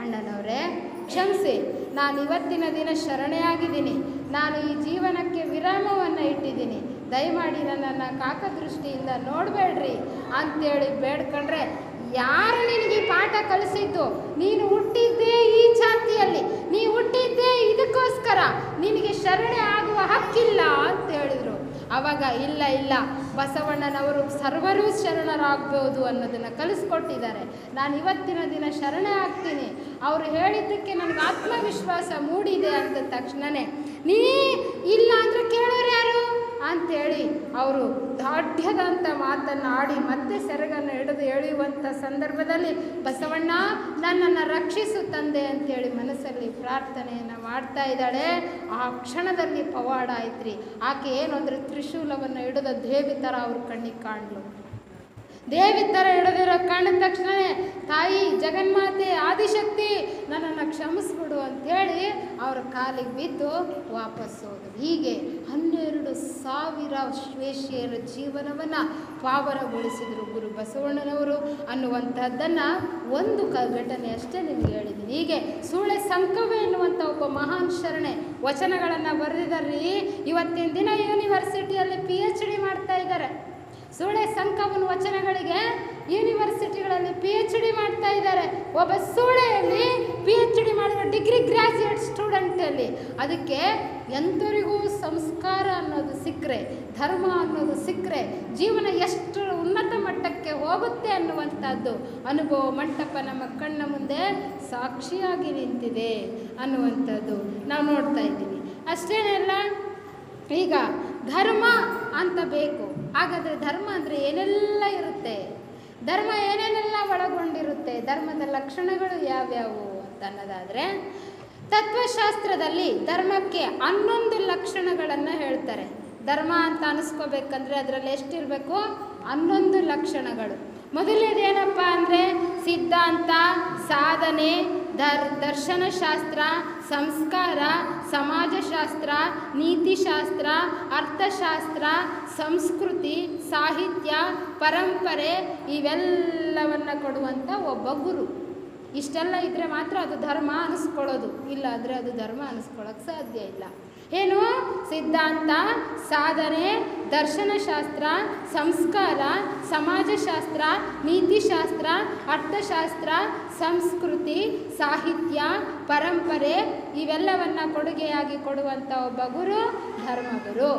ಅಣ್ಣನವರೇ ಕ್ಷಮಿಸಿ, ನಾನು ಇವತ್ತಿನ ದಿನ ಶರಣೆಯಾಗಿದ್ದೀನಿ, ನಾನು ಈ ಜೀವನಕ್ಕೆ ವಿರಾಮವನ್ನು ಇಟ್ಟಿದ್ದೀನಿ, ದಯಮಾಡಿ ನನ್ನನ್ನು ಕಾಕದೃಷ್ಟಿಯಿಂದ ನೋಡಬೇಡ್ರಿ ಅಂತೇಳಿ ಬೇಡ್ಕೊಂಡ್ರೆ, ಯಾರು ನಿನಗೆ ಪಾಠ ಕಲಿಸಿದ್ದು? ನೀನು ಹುಟ್ಟಿದ್ದೇ ಈ ಜಾತಿಯಲ್ಲಿ, ನೀ ಹುಟ್ಟಿದ್ದೇ ಇದಕ್ಕೋಸ್ಕರ, ನಿನಗೆ ಶರಣೆ ಆಗುವ ಹಕ್ಕಿಲ್ಲ ಅಂತ ಹೇಳಿದರು. ಆವಾಗ ಇಲ್ಲ ಬಸವಣ್ಣನವರು ಸರ್ವರೂ ಶರಣರಾಗ್ಬೋದು ಅನ್ನೋದನ್ನು ಕಲಿಸ್ಕೊಟ್ಟಿದ್ದಾರೆ. ನಾನು ಇವತ್ತಿನ ದಿನ ಶರಣೆ ಆಗ್ತೀನಿ, ಅವರು ಹೇಳಿದ್ದಕ್ಕೆ ನನಗೆ ಆತ್ಮವಿಶ್ವಾಸ ಮೂಡಿದೆ ಅಂದ ತಕ್ಷಣವೇ ನೀ ಇಲ್ಲ ಅಂದರೆ ಕೇಳೋರು ಯಾರು ಅಂಥೇಳಿ ಅವರು ದಾಢ್ಯದಂಥ ಮಾತನ್ನು ಆಡಿ ಮತ್ತೆ ಸೆರಗನ್ನು ಹಿಡಿದು ಎಳೆಯುವಂಥ ಸಂದರ್ಭದಲ್ಲಿ ಬಸವಣ್ಣ ನನ್ನನ್ನು ರಕ್ಷಿಸು ತಂದೆ ಅಂಥೇಳಿ ಮನಸ್ಸಲ್ಲಿ ಪ್ರಾರ್ಥನೆಯನ್ನು ಮಾಡ್ತಾ ಇದ್ದಾಳೆ. ಆ ಕ್ಷಣದಲ್ಲಿ ಪವಾಡ ಆಯ್ತ್ರಿ. ಆಕೆ ಏನು ಅಂದರೆ ತ್ರಿಶೂಲವನ್ನು ಹಿಡಿದ ದೇವಿ ಥರ ಅವ್ರ ಕಣ್ಣಿಗೆ ಕಾಣಲು. ದೇವಿ ಥರ ಹಿಡಿದಿರೋ ಕಂಡ ತಕ್ಷಣವೇ ತಾಯಿ ಜಗನ್ಮಾತೆ ಆದಿಶಕ್ತಿ ನನ್ನನ್ನು ಕ್ಷಮಿಸ್ಬಿಡು ಅಂಥೇಳಿ ಅವ್ರ ಕಾಲಿಗೆ ಬಿದ್ದು ವಾಪಸ್ ಹೋದರು. ಹೀಗೆ 12,000 ಶ್ವೇಶ್ಯರ ಜೀವನವನ್ನು ಪಾವನಗೊಳಿಸಿದರು ಗುರು ಬಸವಣ್ಣನವರು ಅನ್ನುವಂಥದ್ದನ್ನು ಒಂದು ಘಟನೆ ಅಷ್ಟೇ ನಿಮ್ಗೆ ಹೇಳಿದ್ದೀನಿ. ಹೀಗೆ ಸೂಳೆ ಸಂಕವೇ ಎನ್ನುವಂಥ ಒಬ್ಬ ಮಹಾನ್ ಶರಣೆ ವಚನಗಳನ್ನು ಬರೆದಿದ್ದಾರ್ರಿ. ಇವತ್ತಿನ ದಿನ ಯೂನಿವರ್ಸಿಟಿಯಲ್ಲಿ PhD ಮಾಡ್ತಾ ಇದ್ದಾರೆ. ಸೂಳೆ ಸಂಕವನ ವಚನಗಳಿಗೆ ಯೂನಿವರ್ಸಿಟಿಗಳಲ್ಲಿ PhD ಮಾಡ್ತಾ ಇದ್ದಾರೆ. ಒಬ್ಬ ಸೂಳೆಯಲ್ಲಿ PhD ಮಾಡಿದ ಡಿಗ್ರಿ ಗ್ರ್ಯಾಜುಯೇಟ್ ಸ್ಟೂಡೆಂಟಲ್ಲಿ. ಅದಕ್ಕೆ ಎಂಥವರಿಗೂ ಸಂಸ್ಕಾರ ಅನ್ನೋದು ಸಿಕ್ಕರೆ, ಧರ್ಮ ಅನ್ನೋದು ಸಿಕ್ಕರೆ ಜೀವನ ಎಷ್ಟು ಉನ್ನತ ಮಟ್ಟಕ್ಕೆ ಹೋಗುತ್ತೆ ಅನ್ನುವಂಥದ್ದು ಅನುಭವ ಮಂಟಪ ನಮ್ಮ ಕಣ್ಣ ಮುಂದೆ ಸಾಕ್ಷಿಯಾಗಿ ನಿಂತಿದೆ ಅನ್ನುವಂಥದ್ದು ನಾವು ನೋಡ್ತಾ ಇದ್ದೀವಿ. ಅಷ್ಟೇನೆಲ್ಲ ಈಗ ಧರ್ಮ ಅಂತ ಬೇಕು. ಹಾಗಾದರೆ ಧರ್ಮ ಅಂದರೆ ಏನೆಲ್ಲ ಇರುತ್ತೆ, ಧರ್ಮ ಏನೇನೆಲ್ಲ ಒಳಗೊಂಡಿರುತ್ತೆ, ಧರ್ಮದ ಲಕ್ಷಣಗಳು ಯಾವ್ಯಾವು ಅಂತ ಅನ್ನೋದಾದರೆ ತತ್ವಶಾಸ್ತ್ರದಲ್ಲಿ ಧರ್ಮಕ್ಕೆ 11 ಲಕ್ಷಣಗಳನ್ನು ಹೇಳ್ತಾರೆ. ಧರ್ಮ ಅಂತ ಅನಿಸ್ಕೋಬೇಕಂದ್ರೆ ಅದರಲ್ಲಿ ಎಷ್ಟಿರಬೇಕು? 11 ಲಕ್ಷಣಗಳು. ಮೊದಲನೇದೇನಪ್ಪ ಅಂದರೆ ಸಿದ್ಧಾಂತ, ಸಾಧನೆ, ದರ್ಶನಶಾಸ್ತ್ರ, ಸಂಸ್ಕಾರ, ಸಮಾಜಶಾಸ್ತ್ರ, ನೀತಿಶಾಸ್ತ್ರ, ಅರ್ಥಶಾಸ್ತ್ರ, ಸಂಸ್ಕೃತಿ, ಸಾಹಿತ್ಯ, ಪರಂಪರೆ ಇವೆಲ್ಲವನ್ನು ಕೊಡುವಂಥ ಒಬ್ಬ ಗುರು. ಇಷ್ಟೆಲ್ಲ ಇದ್ದರೆ ಮಾತ್ರ ಅದು ಧರ್ಮ ಅನಿಸ್ಕೊಳ್ಳೋದು, ಇಲ್ಲ ಆದರೆ ಅದು ಧರ್ಮ ಅನಿಸ್ಕೊಳ್ಳೋಕ್ಕೆ ಸಾಧ್ಯ ಇಲ್ಲ. ಏನು? ಸಿದ್ಧಾಂತ, ಸಾಧನೆ, ದರ್ಶನಶಾಸ್ತ್ರ, ಸಂಸ್ಕಾರ, ಸಮಾಜಶಾಸ್ತ್ರ, ನೀತಿಶಾಸ್ತ್ರ, ಅರ್ಥಶಾಸ್ತ್ರ, ಸಂಸ್ಕೃತಿ, ಸಾಹಿತ್ಯ, ಪರಂಪರೆ ಇವೆಲ್ಲವನ್ನು ಕೊಡುಗೆಯಾಗಿ ಕೊಡುವಂಥ ಒಬ್ಬ ಗುರು ಧರ್ಮಗುರು.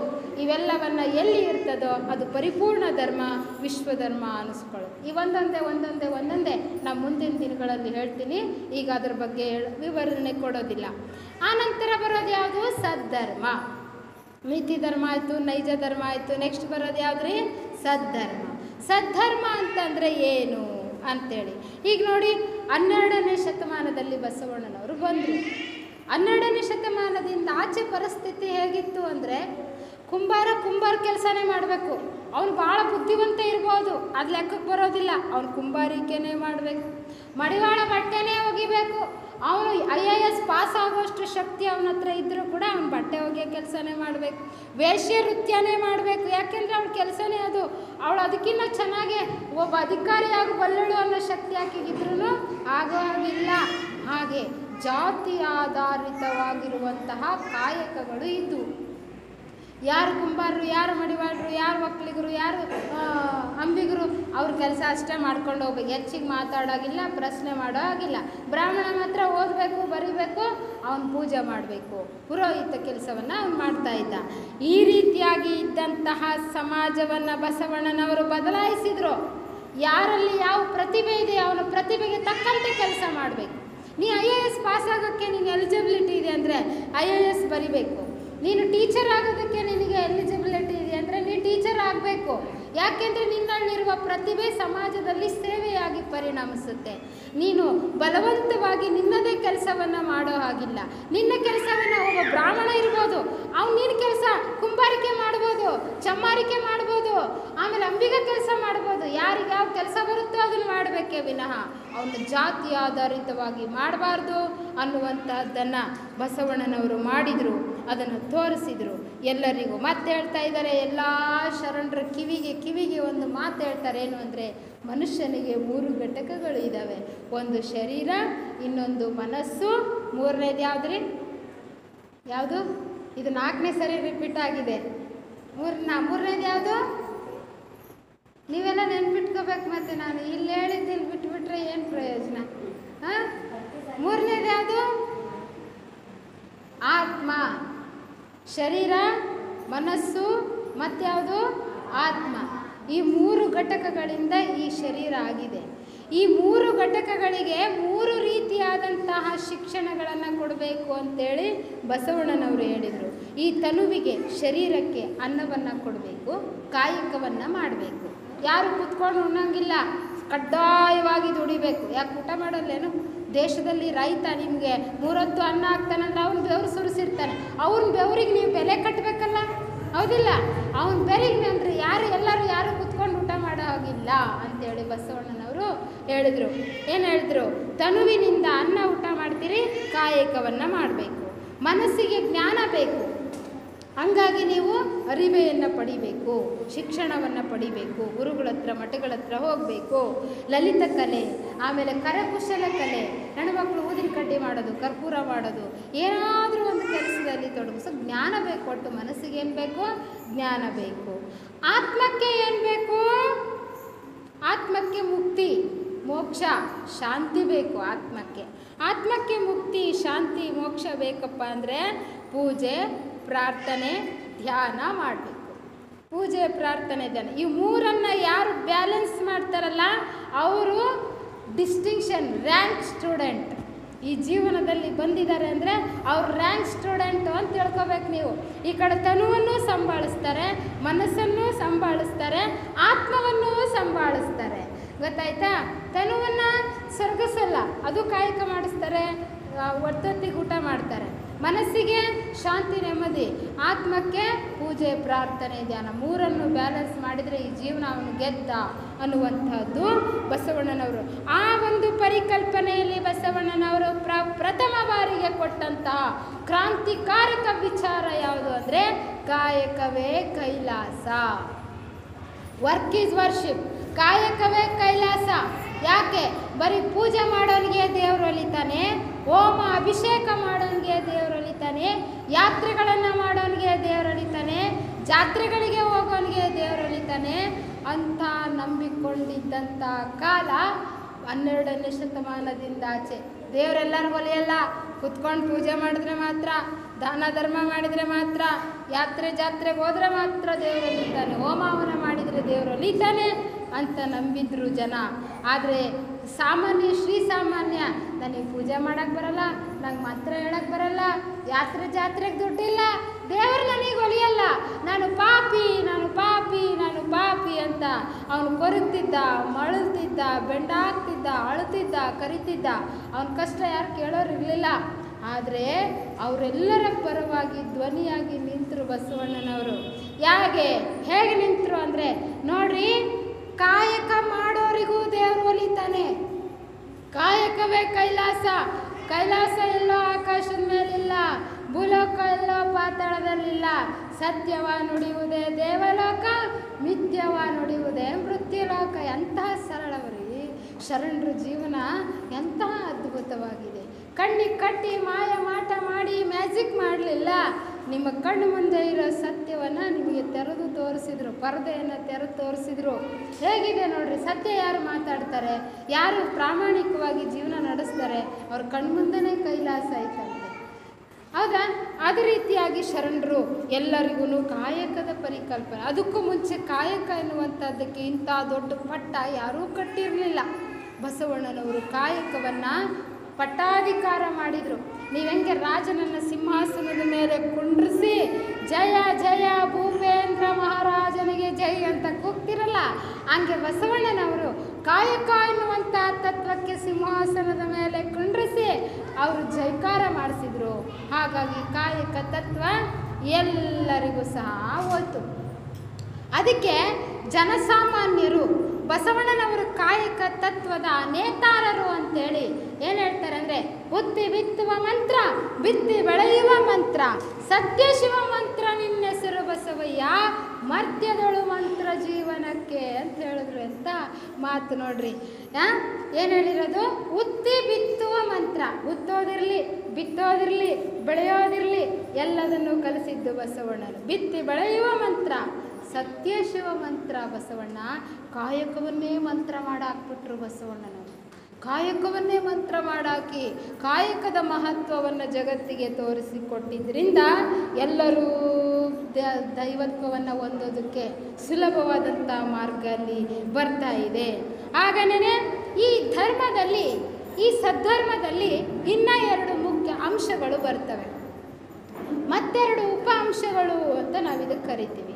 ಇವೆಲ್ಲವನ್ನು ಎಲ್ಲಿ ಇರ್ತದೋ ಅದು ಪರಿಪೂರ್ಣ ಧರ್ಮ, ವಿಶ್ವಧರ್ಮ ಅನಿಸ್ಕೊಳ್ಳೋದು. ಈ ಒಂದೊಂದೇ ನಾನು ಮುಂದಿನ ದಿನಗಳಲ್ಲಿ ಹೇಳ್ತೀನಿ. ಈಗ ಅದ್ರ ಬಗ್ಗೆ ವಿವರಣೆ ಕೊಡೋದಿಲ್ಲ. ಆನಂತರ ಬರೋದು ಯಾವುದು? ಸದ್ಧರ್ಮ. ಮಿತಿ ಧರ್ಮ ಆಯಿತು, ನೈಜ ಧರ್ಮ ಆಯಿತು. ನೆಕ್ಸ್ಟ್ ಬರೋದು ಯಾವುದ್ರಿ? ಸದ್ಧರ್ಮ. ಸದ್ಧರ್ಮ ಅಂತಂದರೆ ಏನು ಅಂಥೇಳಿ ಈಗ ನೋಡಿ, 12ನೇ ಶತಮಾನದಲ್ಲಿ ಬಸವಣ್ಣನವರು ಬಂದರು. 12ನೇ ಶತಮಾನದಿಂದ ಆಚೆ ಪರಿಸ್ಥಿತಿ ಹೇಗಿತ್ತು ಅಂದರೆ ಕುಂಬಾರ ಕೆಲಸನೇ ಮಾಡಬೇಕು. ಅವನು ಭಾಳ ಬುದ್ಧಿವಂತ ಇರ್ಬೋದು, ಅದು ಲೆಕ್ಕಕ್ಕೆ ಬರೋದಿಲ್ಲ. ಅವನು ಕುಂಬಾರಿಕೆನೇ ಮಾಡಬೇಕು, ಮಡಿವಾಳ ಬಟ್ಟೆನೇ ಒಗಿಬೇಕು. ಅವನು IAS ಪಾಸ್ ಆಗುವಷ್ಟು ಶಕ್ತಿ ಅವನ ಹತ್ರ ಇದ್ದರೂ ಕೂಡ ಅವನು ಬಟ್ಟೆ ಒಗೆಯೋ ಕೆಲಸನೇ ಮಾಡಬೇಕು, ವೇಶ್ಯ ನೃತ್ಯನೇ ಮಾಡಬೇಕು. ಯಾಕೆಂದರೆ ಅವಳ ಕೆಲಸನೇ ಅದು. ಅವಳು ಅದಕ್ಕಿಂತ ಚೆನ್ನಾಗೆ ಒಬ್ಬ ಅಧಿಕಾರಿಯಾಗಿ ಬಲ್ಲಳು ಅನ್ನೋ ಶಕ್ತಿ ಆಕೆಗಿದ್ರೂ ಆಗೋ ಹಾಗಿಲ್ಲ. ಹಾಗೆ ಜಾತಿ ಆಧಾರಿತವಾಗಿರುವಂತಹ ಕಾಯಕಗಳು ಇದ್ದವು. ಯಾರು ಕುಂಬಾರರು, ಯಾರು ಮಡಿವಾಳರು, ಯಾರು ಒಕ್ಕಲಿಗರು, ಯಾರು ಅಂಬಿಗರು, ಅವ್ರ ಕೆಲಸ ಅಷ್ಟೇ ಮಾಡ್ಕೊಂಡು ಹೋಗ್ಬೇಕು. ಹೆಚ್ಚಿಗೆ ಮಾತಾಡೋಗಿಲ್ಲ, ಪ್ರಶ್ನೆ ಮಾಡೋ ಆಗಿಲ್ಲ. ಬ್ರಾಹ್ಮಣ ಮಾತ್ರ ಓದಬೇಕು, ಬರೀಬೇಕು, ಅವನು ಪೂಜೆ ಮಾಡಬೇಕು, ಪುರೋಹಿತ ಕೆಲಸವನ್ನು ಅವನು ಮಾಡ್ತಾ ಇದ್ದ. ಈ ರೀತಿಯಾಗಿ ಇದ್ದಂತಹ ಸಮಾಜವನ್ನು ಬಸವಣ್ಣನವರು ಬದಲಾಯಿಸಿದರು. ಯಾರಲ್ಲಿ ಯಾವ ಪ್ರತಿಭೆ ಇದೆ ಅವನ ಪ್ರತಿಭೆಗೆ ತಕ್ಕಂತೆ ಕೆಲಸ ಮಾಡಬೇಕು. ನೀ IAS ಪಾಸ್ ಆಗೋಕ್ಕೆ ನೀನು ಎಲಿಜಿಬಿಲಿಟಿ ಇದೆ ಅಂದರೆ IAS ಬರಿಬೇಕು. ನೀನು ಟೀಚರ್ ಆಗೋದಕ್ಕೆ ನಿನಗೆ ಎಲಿಜಿಬಿಲಿಟಿ ಇದೆ ಅಂದರೆ ನೀನು ಟೀಚರ್ ಆಗಬೇಕು. ಯಾಕೆಂದರೆ ನಿನ್ನಲ್ಲಿರುವ ಪ್ರತಿಭೆ ಸಮಾಜದಲ್ಲಿ ಸೇವೆಯಾಗಿ ಪರಿಣಮಿಸುತ್ತೆ. ನೀನು ಬಲವಂತವಾಗಿ ನಿನ್ನದೇ ಕೆಲಸವನ್ನು ಮಾಡೋ ಹಾಗಿಲ್ಲ. ನಿನ್ನ ಕೆಲಸವನ್ನು ಒಬ್ಬ ಬ್ರಾಹ್ಮಣ ಇರ್ಬೋದು, ಅವ್ನು ನಿನ್ನ ಕೆಲಸ ಕುಂಬಾರಿಕೆ ಮಾಡ್ಬೋದು, ಚಮ್ಮಾರಿಕೆ ಮಾಡ್ಬೋದು, ಆಮೇಲೆ ಅಂಬಿಗ ಕೆಲಸ ಮಾಡ್ಬೋದು. ಯಾರಿಗೆ ಯಾವ ಕೆಲಸ ಬರುತ್ತೋ ಅದನ್ನು ಮಾಡಬೇಕು. ಮಾಡಬೇಕೇ ವಿನಃ ಅವನು ಜಾತಿ ಆಧಾರಿತವಾಗಿ ಮಾಡಬಾರ್ದು ಅನ್ನುವಂಥದ್ದನ್ನು ಬಸವಣ್ಣನವರು ಮಾಡಿದರು, ಅದನ್ನು ತೋರಿಸಿದರು ಎಲ್ಲರಿಗೂ. ಮತ್ತೆ ಹೇಳ್ತಾ ಇದ್ದಾರೆ, ಎಲ್ಲ ಶರಣರ ಕಿವಿಗೆ ಒಂದು ಮಾತು ಹೇಳ್ತಾರೆ. ಏನು ಅಂದರೆ, ಮನುಷ್ಯನಿಗೆ 3 ಘಟಕಗಳು ಇದ್ದಾವೆ. ಒಂದು ಶರೀರ, ಇನ್ನೊಂದು ಮನಸ್ಸು, ಮೂರನೇದು ಯಾವುದ್ರಿ? ಯಾವುದು? ಇದು 4ನೇ ಸರಿ ರಿಪೀಟ್ ಆಗಿದೆ. ಮೂರನೇದು ಯಾವುದು? ನೀವೆಲ್ಲ ನೆನ್ಪಿಟ್ಕೋಬೇಕು. ಮತ್ತೆ ನಾನು ಇಲ್ಲಿ ಹೇಳಿದ್ದಿಲ್ಲಿ ಬಿಟ್ಬಿಟ್ರೆ ಏನು ಪ್ರಯೋಜನ? ಮೂರನೇದು ಯಾವುದು? ಆತ್ಮ. ಶರೀರ, ಮನಸ್ಸು ಮತ್ಯಾವುದು? ಆತ್ಮ. ಈ 3 ಘಟಕಗಳಿಂದ ಈ ಶರೀರ ಆಗಿದೆ. ಈ 3 ಘಟಕಗಳಿಗೆ 3 ರೀತಿಯಾದಂತಹ ಶಿಕ್ಷಣಗಳನ್ನು ಕೊಡಬೇಕು ಅಂತೇಳಿ ಬಸವಣ್ಣನವರು ಹೇಳಿದರು. ಈ ತನುವಿಗೆ, ಶರೀರಕ್ಕೆ ಅನ್ನವನ್ನು ಕೊಡಬೇಕು, ಕಾಯಕವನ್ನು ಮಾಡಬೇಕು. ಯಾರು ಕೂತ್ಕೊಂಡು ಉಣ್ಣಂಗಿಲ್ಲ, ಕಡ್ಡಾಯವಾಗಿ ದುಡಿಬೇಕು. ಯಾಕೆ ಊಟ ಮಾಡಲ್ಲೇನು? ದೇಶದಲ್ಲಿ ರೈತ ನಿಮಗೆ 3 ಹೊತ್ತು ಅನ್ನ ಹಾಕ್ತಾನಂದ್ರೆ ಅವ್ನು ಬೆವರು ಸುರಿಸಿರ್ತಾನೆ. ಅವ್ನ ಬೆವರಿಗೆ ನೀವು ಬೆಲೆ ಕಟ್ಟಬೇಕಲ್ಲ, ಹೌದಿಲ್ಲ? ಅವನ ಬೆರಿಗೆ ಅಂದರೆ ಎಲ್ಲರೂ ಕೂತ್ಕೊಂಡು ಊಟ ಮಾಡೋ ಹಾಗಿಲ್ಲ ಅಂತೇಳಿ ಬಸವಣ್ಣನವರು ಹೇಳಿದರು. ಏನು ಹೇಳಿದ್ರು? ತನುವಿನಿಂದ ಅನ್ನ ಊಟ ಮಾಡ್ತೀರಿ, ಕಾಯಕವನ್ನು ಮಾಡಬೇಕು. ಮನಸ್ಸಿಗೆ ಜ್ಞಾನ ಬೇಕು, ಹಂಗಾಗಿ ನೀವು ಅರಿವೆಯನ್ನು ಪಡಿಬೇಕು, ಶಿಕ್ಷಣವನ್ನು ಪಡಿಬೇಕು, ಗುರುಗಳ ಹತ್ರ ಮಠಗಳ ಹತ್ರ ಹೋಗಬೇಕು. ಲಲಿತ ಕಲೆ, ಆಮೇಲೆ ಕರಕುಶಲ ಕಲೆ, ಹೆಣ್ಮಕ್ಳು ಊದಿನ ಕಡ್ಡಿ ಮಾಡೋದು, ಕರ್ಪೂರ ಮಾಡೋದು, ಏನಾದರೂ ಒಂದು ಕೆಲಸದಲ್ಲಿ ತೊಡಗಿಸೋ ಜ್ಞಾನ ಬೇಕು. ಒಟ್ಟು ಮನಸ್ಸಿಗೆ ಏನು ಬೇಕು? ಜ್ಞಾನ ಬೇಕು. ಆತ್ಮಕ್ಕೆ ಏನು ಬೇಕು? ಆತ್ಮಕ್ಕೆ ಮುಕ್ತಿ, ಮೋಕ್ಷ, ಶಾಂತಿ ಬೇಕು. ಆತ್ಮಕ್ಕೆ ಮುಕ್ತಿ, ಶಾಂತಿ, ಮೋಕ್ಷ ಬೇಕಪ್ಪ ಅಂದರೆ ಪೂಜೆ, ಪ್ರಾರ್ಥನೆ, ಧ್ಯಾನ ಮಾಡಬೇಕು. ಪೂಜೆ, ಪ್ರಾರ್ಥನೆ, ಧ್ಯಾನ, ಈ 3 ಯಾರು ಬ್ಯಾಲೆನ್ಸ್ ಮಾಡ್ತಾರಲ್ಲ ಅವರು ಡಿಸ್ಟಿಂಕ್ಷನ್, ರ್ಯಾಂಕ್ ಸ್ಟೂಡೆಂಟ್. ಈ ಜೀವನದಲ್ಲಿ ಬಂದಿದ್ದಾರೆ ಅಂದರೆ ಅವ್ರು ರ್ಯಾಂಕ್ ಸ್ಟೂಡೆಂಟು ಅಂತ ತಿಳ್ಕೊಬೇಕು ನೀವು. ಈ ಕಡೆ ತನುವನ್ನು ಸಂಭಾಳಿಸ್ತಾರೆ, ಮನಸ್ಸನ್ನು ಸಂಭಾಳಿಸ್ತಾರೆ, ಆತ್ಮವನ್ನು ಸಂಭಾಳಿಸ್ತಾರೆ. ಗೊತ್ತಾಯ್ತಾ? ತನುವನ್ನು ಸೊರಗಿಸಲ್ಲ, ಅದು ಕಾಯಕ ಮಾಡಿಸ್ತಾರೆ, ಹೊತ್ತೊತ್ತಿಗೆ ಊಟ ಮಾಡ್ತಾರೆ. ಮನಸ್ಸಿಗೆ ಶಾಂತಿ, ನೆಮ್ಮದಿ, ಆತ್ಮಕ್ಕೆ ಪೂಜೆ, ಪ್ರಾರ್ಥನೆ, ಧ್ಯಾನ, 3 ಬ್ಯಾಲೆನ್ಸ್ ಮಾಡಿದರೆ ಈ ಜೀವನ ಅವನು ಗೆದ್ದ ಅನ್ನುವಂಥದ್ದು ಬಸವಣ್ಣನವರು. ಆ ಒಂದು ಪರಿಕಲ್ಪನೆಯಲ್ಲಿ ಬಸವಣ್ಣನವರು ಪ್ರಥಮ ಬಾರಿಗೆ ಕೊಟ್ಟಂತಹ ಕ್ರಾಂತಿಕಾರಕ ವಿಚಾರ ಯಾವುದು ಅಂದರೆ ಕಾಯಕವೇ ಕೈಲಾಸ. ವರ್ಕ್ ಈಸ್ ವರ್ಷಿಪ್, ಕಾಯಕವೇ ಕೈಲಾಸ. ಯಾಕೆ? ಬರೀ ಪೂಜೆ ಮಾಡೋನಿಗೆ ದೇವರು ಒಲಿತಾನೆ, ಹೋಮ ಅಭಿಷೇಕ ಮಾಡೋನಿಗೆ ದೇವರು ಒಲಿತಾನೆ, ಯಾತ್ರೆಗಳನ್ನು ಮಾಡೋನಿಗೆ ದೇವರು ಒಲಿತಾನೆ, ಜಾತ್ರೆಗಳಿಗೆ ಹೋಗೋನಿಗೆ ದೇವರು ಒಲಿತಾನೆ ಅಂತ ನಂಬಿಕೊಂಡಿದ್ದಂಥ ಕಾಲ 12ನೇ ಶತಮಾನದಿಂದ ಆಚೆ. ದೇವರೆಲ್ಲರಿಗೂ ಒಲಿಯಲ್ಲ. ಕುತ್ಕೊಂಡು ಪೂಜೆ ಮಾಡಿದ್ರೆ ಮಾತ್ರ, ದಾನ ಧರ್ಮ ಮಾಡಿದರೆ ಮಾತ್ರ, ಜಾತ್ರೆಗೆ ಹೋದರೆ ಮಾತ್ರ ದೇವರು ಒಲಿತಾನೆ, ಹೋಮವನ ಮಾಡಿದರೆ ದೇವರು ಒಲಿತಾನೆ ಅಂತ ನಂಬಿದ್ರು ಜನ. ಆದರೆ ಶ್ರೀ ಸಾಮಾನ್ಯ, ನನಗೆ ಪೂಜೆ ಮಾಡೋಕ್ಕೆ ಬರಲ್ಲ, ನಂಗೆ ಮಂತ್ರ ಹೇಳಕ್ಕೆ ಬರಲ್ಲ, ಜಾತ್ರೆಗೆ ದುಡ್ಡಿಲ್ಲ, ದೇವರು ನನಗೆ ಒಲಿಯಲ್ಲ, ನಾನು ಪಾಪಿ ಅಂತ ಅವನು ಕೊರಗ್ತಿದ್ದ, ಮಳಲ್ತಿದ್ದ, ಬೆಂಡಾಗ್ತಿದ್ದ, ಅಳುತ್ತಿದ್ದ, ಕರಿತಿದ್ದ. ಅವನ ಕಷ್ಟ ಯಾರು ಕೇಳೋರಿರಲಿಲ್ಲ. ಆದರೆ ಅವರೆಲ್ಲರ ಪರವಾಗಿ ಧ್ವನಿಯಾಗಿ ನಿಂತರು ಬಸವಣ್ಣನವರು. ಹೇಗೆ ನಿಂತರು ಅಂದರೆ ನೋಡ್ರಿ, ಕಾಯಕ ಮಾಡೋರಿಗೂ ದೇವರು ಒಲಿತಾನೆ. ಕಾಯಕವೇ ಕೈಲಾಸ. ಕೈಲಾಸ ಎಲ್ಲೋ ಆಕಾಶದ ಮೇಲಿಲ್ಲ, ಭೂಲೋಕ ಎಲ್ಲೋ ಪಾತಾಳದಲ್ಲಿಲ್ಲ. ಸತ್ಯವ ನುಡಿಯುವುದೇ ದೇವಲೋಕ, ಮಿಥ್ಯವ ನುಡಿಯುವುದೇ ಮೃತ್ಯುಲೋಕ. ಎಂತಹ ಸರಳವರಿ ಶರಣರ ಜೀವನ, ಎಂತಹ ಅದ್ಭುತವಾಗಿದೆ. ಕಣ್ಣಿಗೆ ಕಟ್ಟಿ ಮಾಟ ಮಾಡಿ ಮ್ಯಾಜಿಕ್ ಮಾಡಲಿಲ್ಲ. ನಿಮ್ಮ ಕಣ್ಣು ಮುಂದೆ ಇರೋ ಸತ್ಯವನ್ನು ನಿಮಗೆ ತೆರೆದು ತೋರಿಸಿದ್ರು, ಪರದೆಯನ್ನು ತೆರೆದು ತೋರಿಸಿದ್ರು. ಹೇಗಿದೆ ನೋಡ್ರಿ, ಸತ್ಯ ಯಾರು ಮಾತಾಡ್ತಾರೆ, ಯಾರು ಪ್ರಾಮಾಣಿಕವಾಗಿ ಜೀವನ ನಡೆಸ್ತಾರೆ, ಅವ್ರ ಕಣ್ಮುಂದೆನೇ ಕೈಲಾಸ ಐತಂತೆ. ಹೌದಾ? ಅದೇ ರೀತಿಯಾಗಿ ಶರಣರು ಎಲ್ಲರಿಗೂ ಕಾಯಕದ ಪರಿಕಲ್ಪನೆ. ಅದಕ್ಕೂ ಮುಂಚೆ ಕಾಯಕ ಎನ್ನುವಂಥದ್ದಕ್ಕೆ ಇಂಥ ದೊಡ್ಡ ಪಟ್ಟ ಯಾರೂ ಕಟ್ಟಿರಲಿಲ್ಲ. ಬಸವಣ್ಣನವರು ಕಾಯಕವನ್ನು ಪಟ್ಟಾಧಿಕಾರ ಮಾಡಿದರು. ನೀವು ಹೆಂಗೆ ರಾಜನನ್ನು ಸಿಂಹಾಸನದ ಮೇಲೆ ಕುಂಡ್ರಿಸಿ ಜಯ ಜಯ ಭೂಪೇಂದ್ರ ಮಹಾರಾಜನಿಗೆ ಜೈ ಅಂತ ಕೂಗ್ತಿರಲ್ಲ, ಹಂಗೆ ಬಸವಣ್ಣನವರು ಕಾಯಕ ಎನ್ನುವಂಥ ತತ್ವಕ್ಕೆ ಸಿಂಹಾಸನದ ಮೇಲೆ ಕುಂಡ್ರಿಸಿ ಅವರು ಜೈಕಾರ ಮಾಡಿಸಿದರು. ಹಾಗಾಗಿ ಕಾಯಕ ತತ್ವ ಎಲ್ಲರಿಗೂ ಸಹ ಹೋಯ್ತು. ಅದಕ್ಕೆ ಜನಸಾಮಾನ್ಯರು ಬಸವಣ್ಣನವರು ಕಾಯಕ ತತ್ವದ ನೇತಾರರು ಅಂತೇಳಿ ಏನು ಹೇಳ್ತಾರೆ ಅಂದರೆ, ಬುದ್ಧಿ ಬಿತ್ತುವ ಮಂತ್ರ, ಬಿತ್ತಿ ಬೆಳೆಯುವ ಮಂತ್ರ, ಸತ್ಯ ಶಿವ ಮಂತ್ರ ನಿನ್ನೆಸರು ಬಸವಯ್ಯ, ಮರ್ತ್ಯದೊಳು ಮಂತ್ರ ಜೀವನಕ್ಕೆ ಅಂತ ಹೇಳಿದ್ರು. ಅಂತ ಮಾತು ನೋಡ್ರಿ. ಏನು ಹೇಳಿರೋದು? ಉತ್ತಿ ಬಿತ್ತುವ ಮಂತ್ರ, ಉತ್ತೋದಿರಲಿ ಬಿತ್ತೋದಿರಲಿ ಬೆಳೆಯೋದಿರಲಿ ಎಲ್ಲದನ್ನು ಕಲಿಸಿದ್ದು ಬಸವಣ್ಣನು. ಬಿತ್ತಿ ಬೆಳೆಯುವ ಮಂತ್ರ ಸತ್ಯ ಶಿವ ಮಂತ್ರ. ಬಸವಣ್ಣ ಕಾಯಕವನ್ನೇ ಮಂತ್ರ ಮಾಡಾಕ್ಬಿಟ್ರು. ಬಸವಣ್ಣನವರು ಕಾಯಕವನ್ನೇ ಮಂತ್ರ ಮಾಡಾಕಿ ಕಾಯಕದ ಮಹತ್ವವನ್ನು ಜಗತ್ತಿಗೆ ತೋರಿಸಿಕೊಟ್ಟಿದ್ದರಿಂದ ಎಲ್ಲರೂ ದೈವತ್ವವನ್ನು ಹೊಂದೋದಕ್ಕೆ ಸುಲಭವಾದಂಥ ಮಾರ್ಗ ಅಲ್ಲಿ ಬರ್ತಾ ಇದೆ. ಹಾಗನೇ ಈ ಧರ್ಮದಲ್ಲಿ, ಈ ಸದ್ಧರ್ಮದಲ್ಲಿ ಇನ್ನೂ 2 ಮುಖ್ಯ ಅಂಶಗಳು ಬರ್ತವೆ, ಮತ್ತೆರಡು ಉಪ ಅಂಶಗಳು ಅಂತ ನಾವು ಇದಕ್ಕೆ ಕರಿತೀವಿ.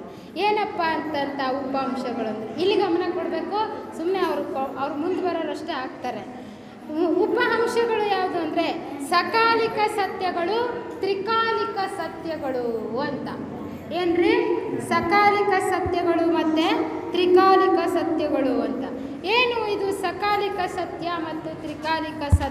ಏನಪ್ಪ ಅಂತಂತ ಉಪ ಅಂಶಗಳು ಅಂದರೆ, ಇಲ್ಲಿ ಗಮನ ಕೊಡಬೇಕು, ಸುಮ್ಮನೆ ಅವ್ರು ಮುಂದೆ ಬರೋರಷ್ಟೇ ಆಗ್ತಾರೆ. ಉಪ ಅಂಶಗಳು ಯಾವುದು ಅಂದರೆ ಸಕಾಲಿಕ ಸತ್ಯಗಳು, ತ್ರಿಕಾಲಿಕ ಸತ್ಯಗಳು ಅಂತ. ಏನ್ರಿ? ಸಕಾಲಿಕ ಸತ್ಯಗಳು ಮತ್ತು ತ್ರಿಕಾಲಿಕ ಸತ್ಯಗಳು ಅಂತ. ಏನು ಇದು ಸಕಾಲಿಕ ಸತ್ಯ ಮತ್ತು ತ್ರಿಕಾಲಿಕ ಸತ್ಯ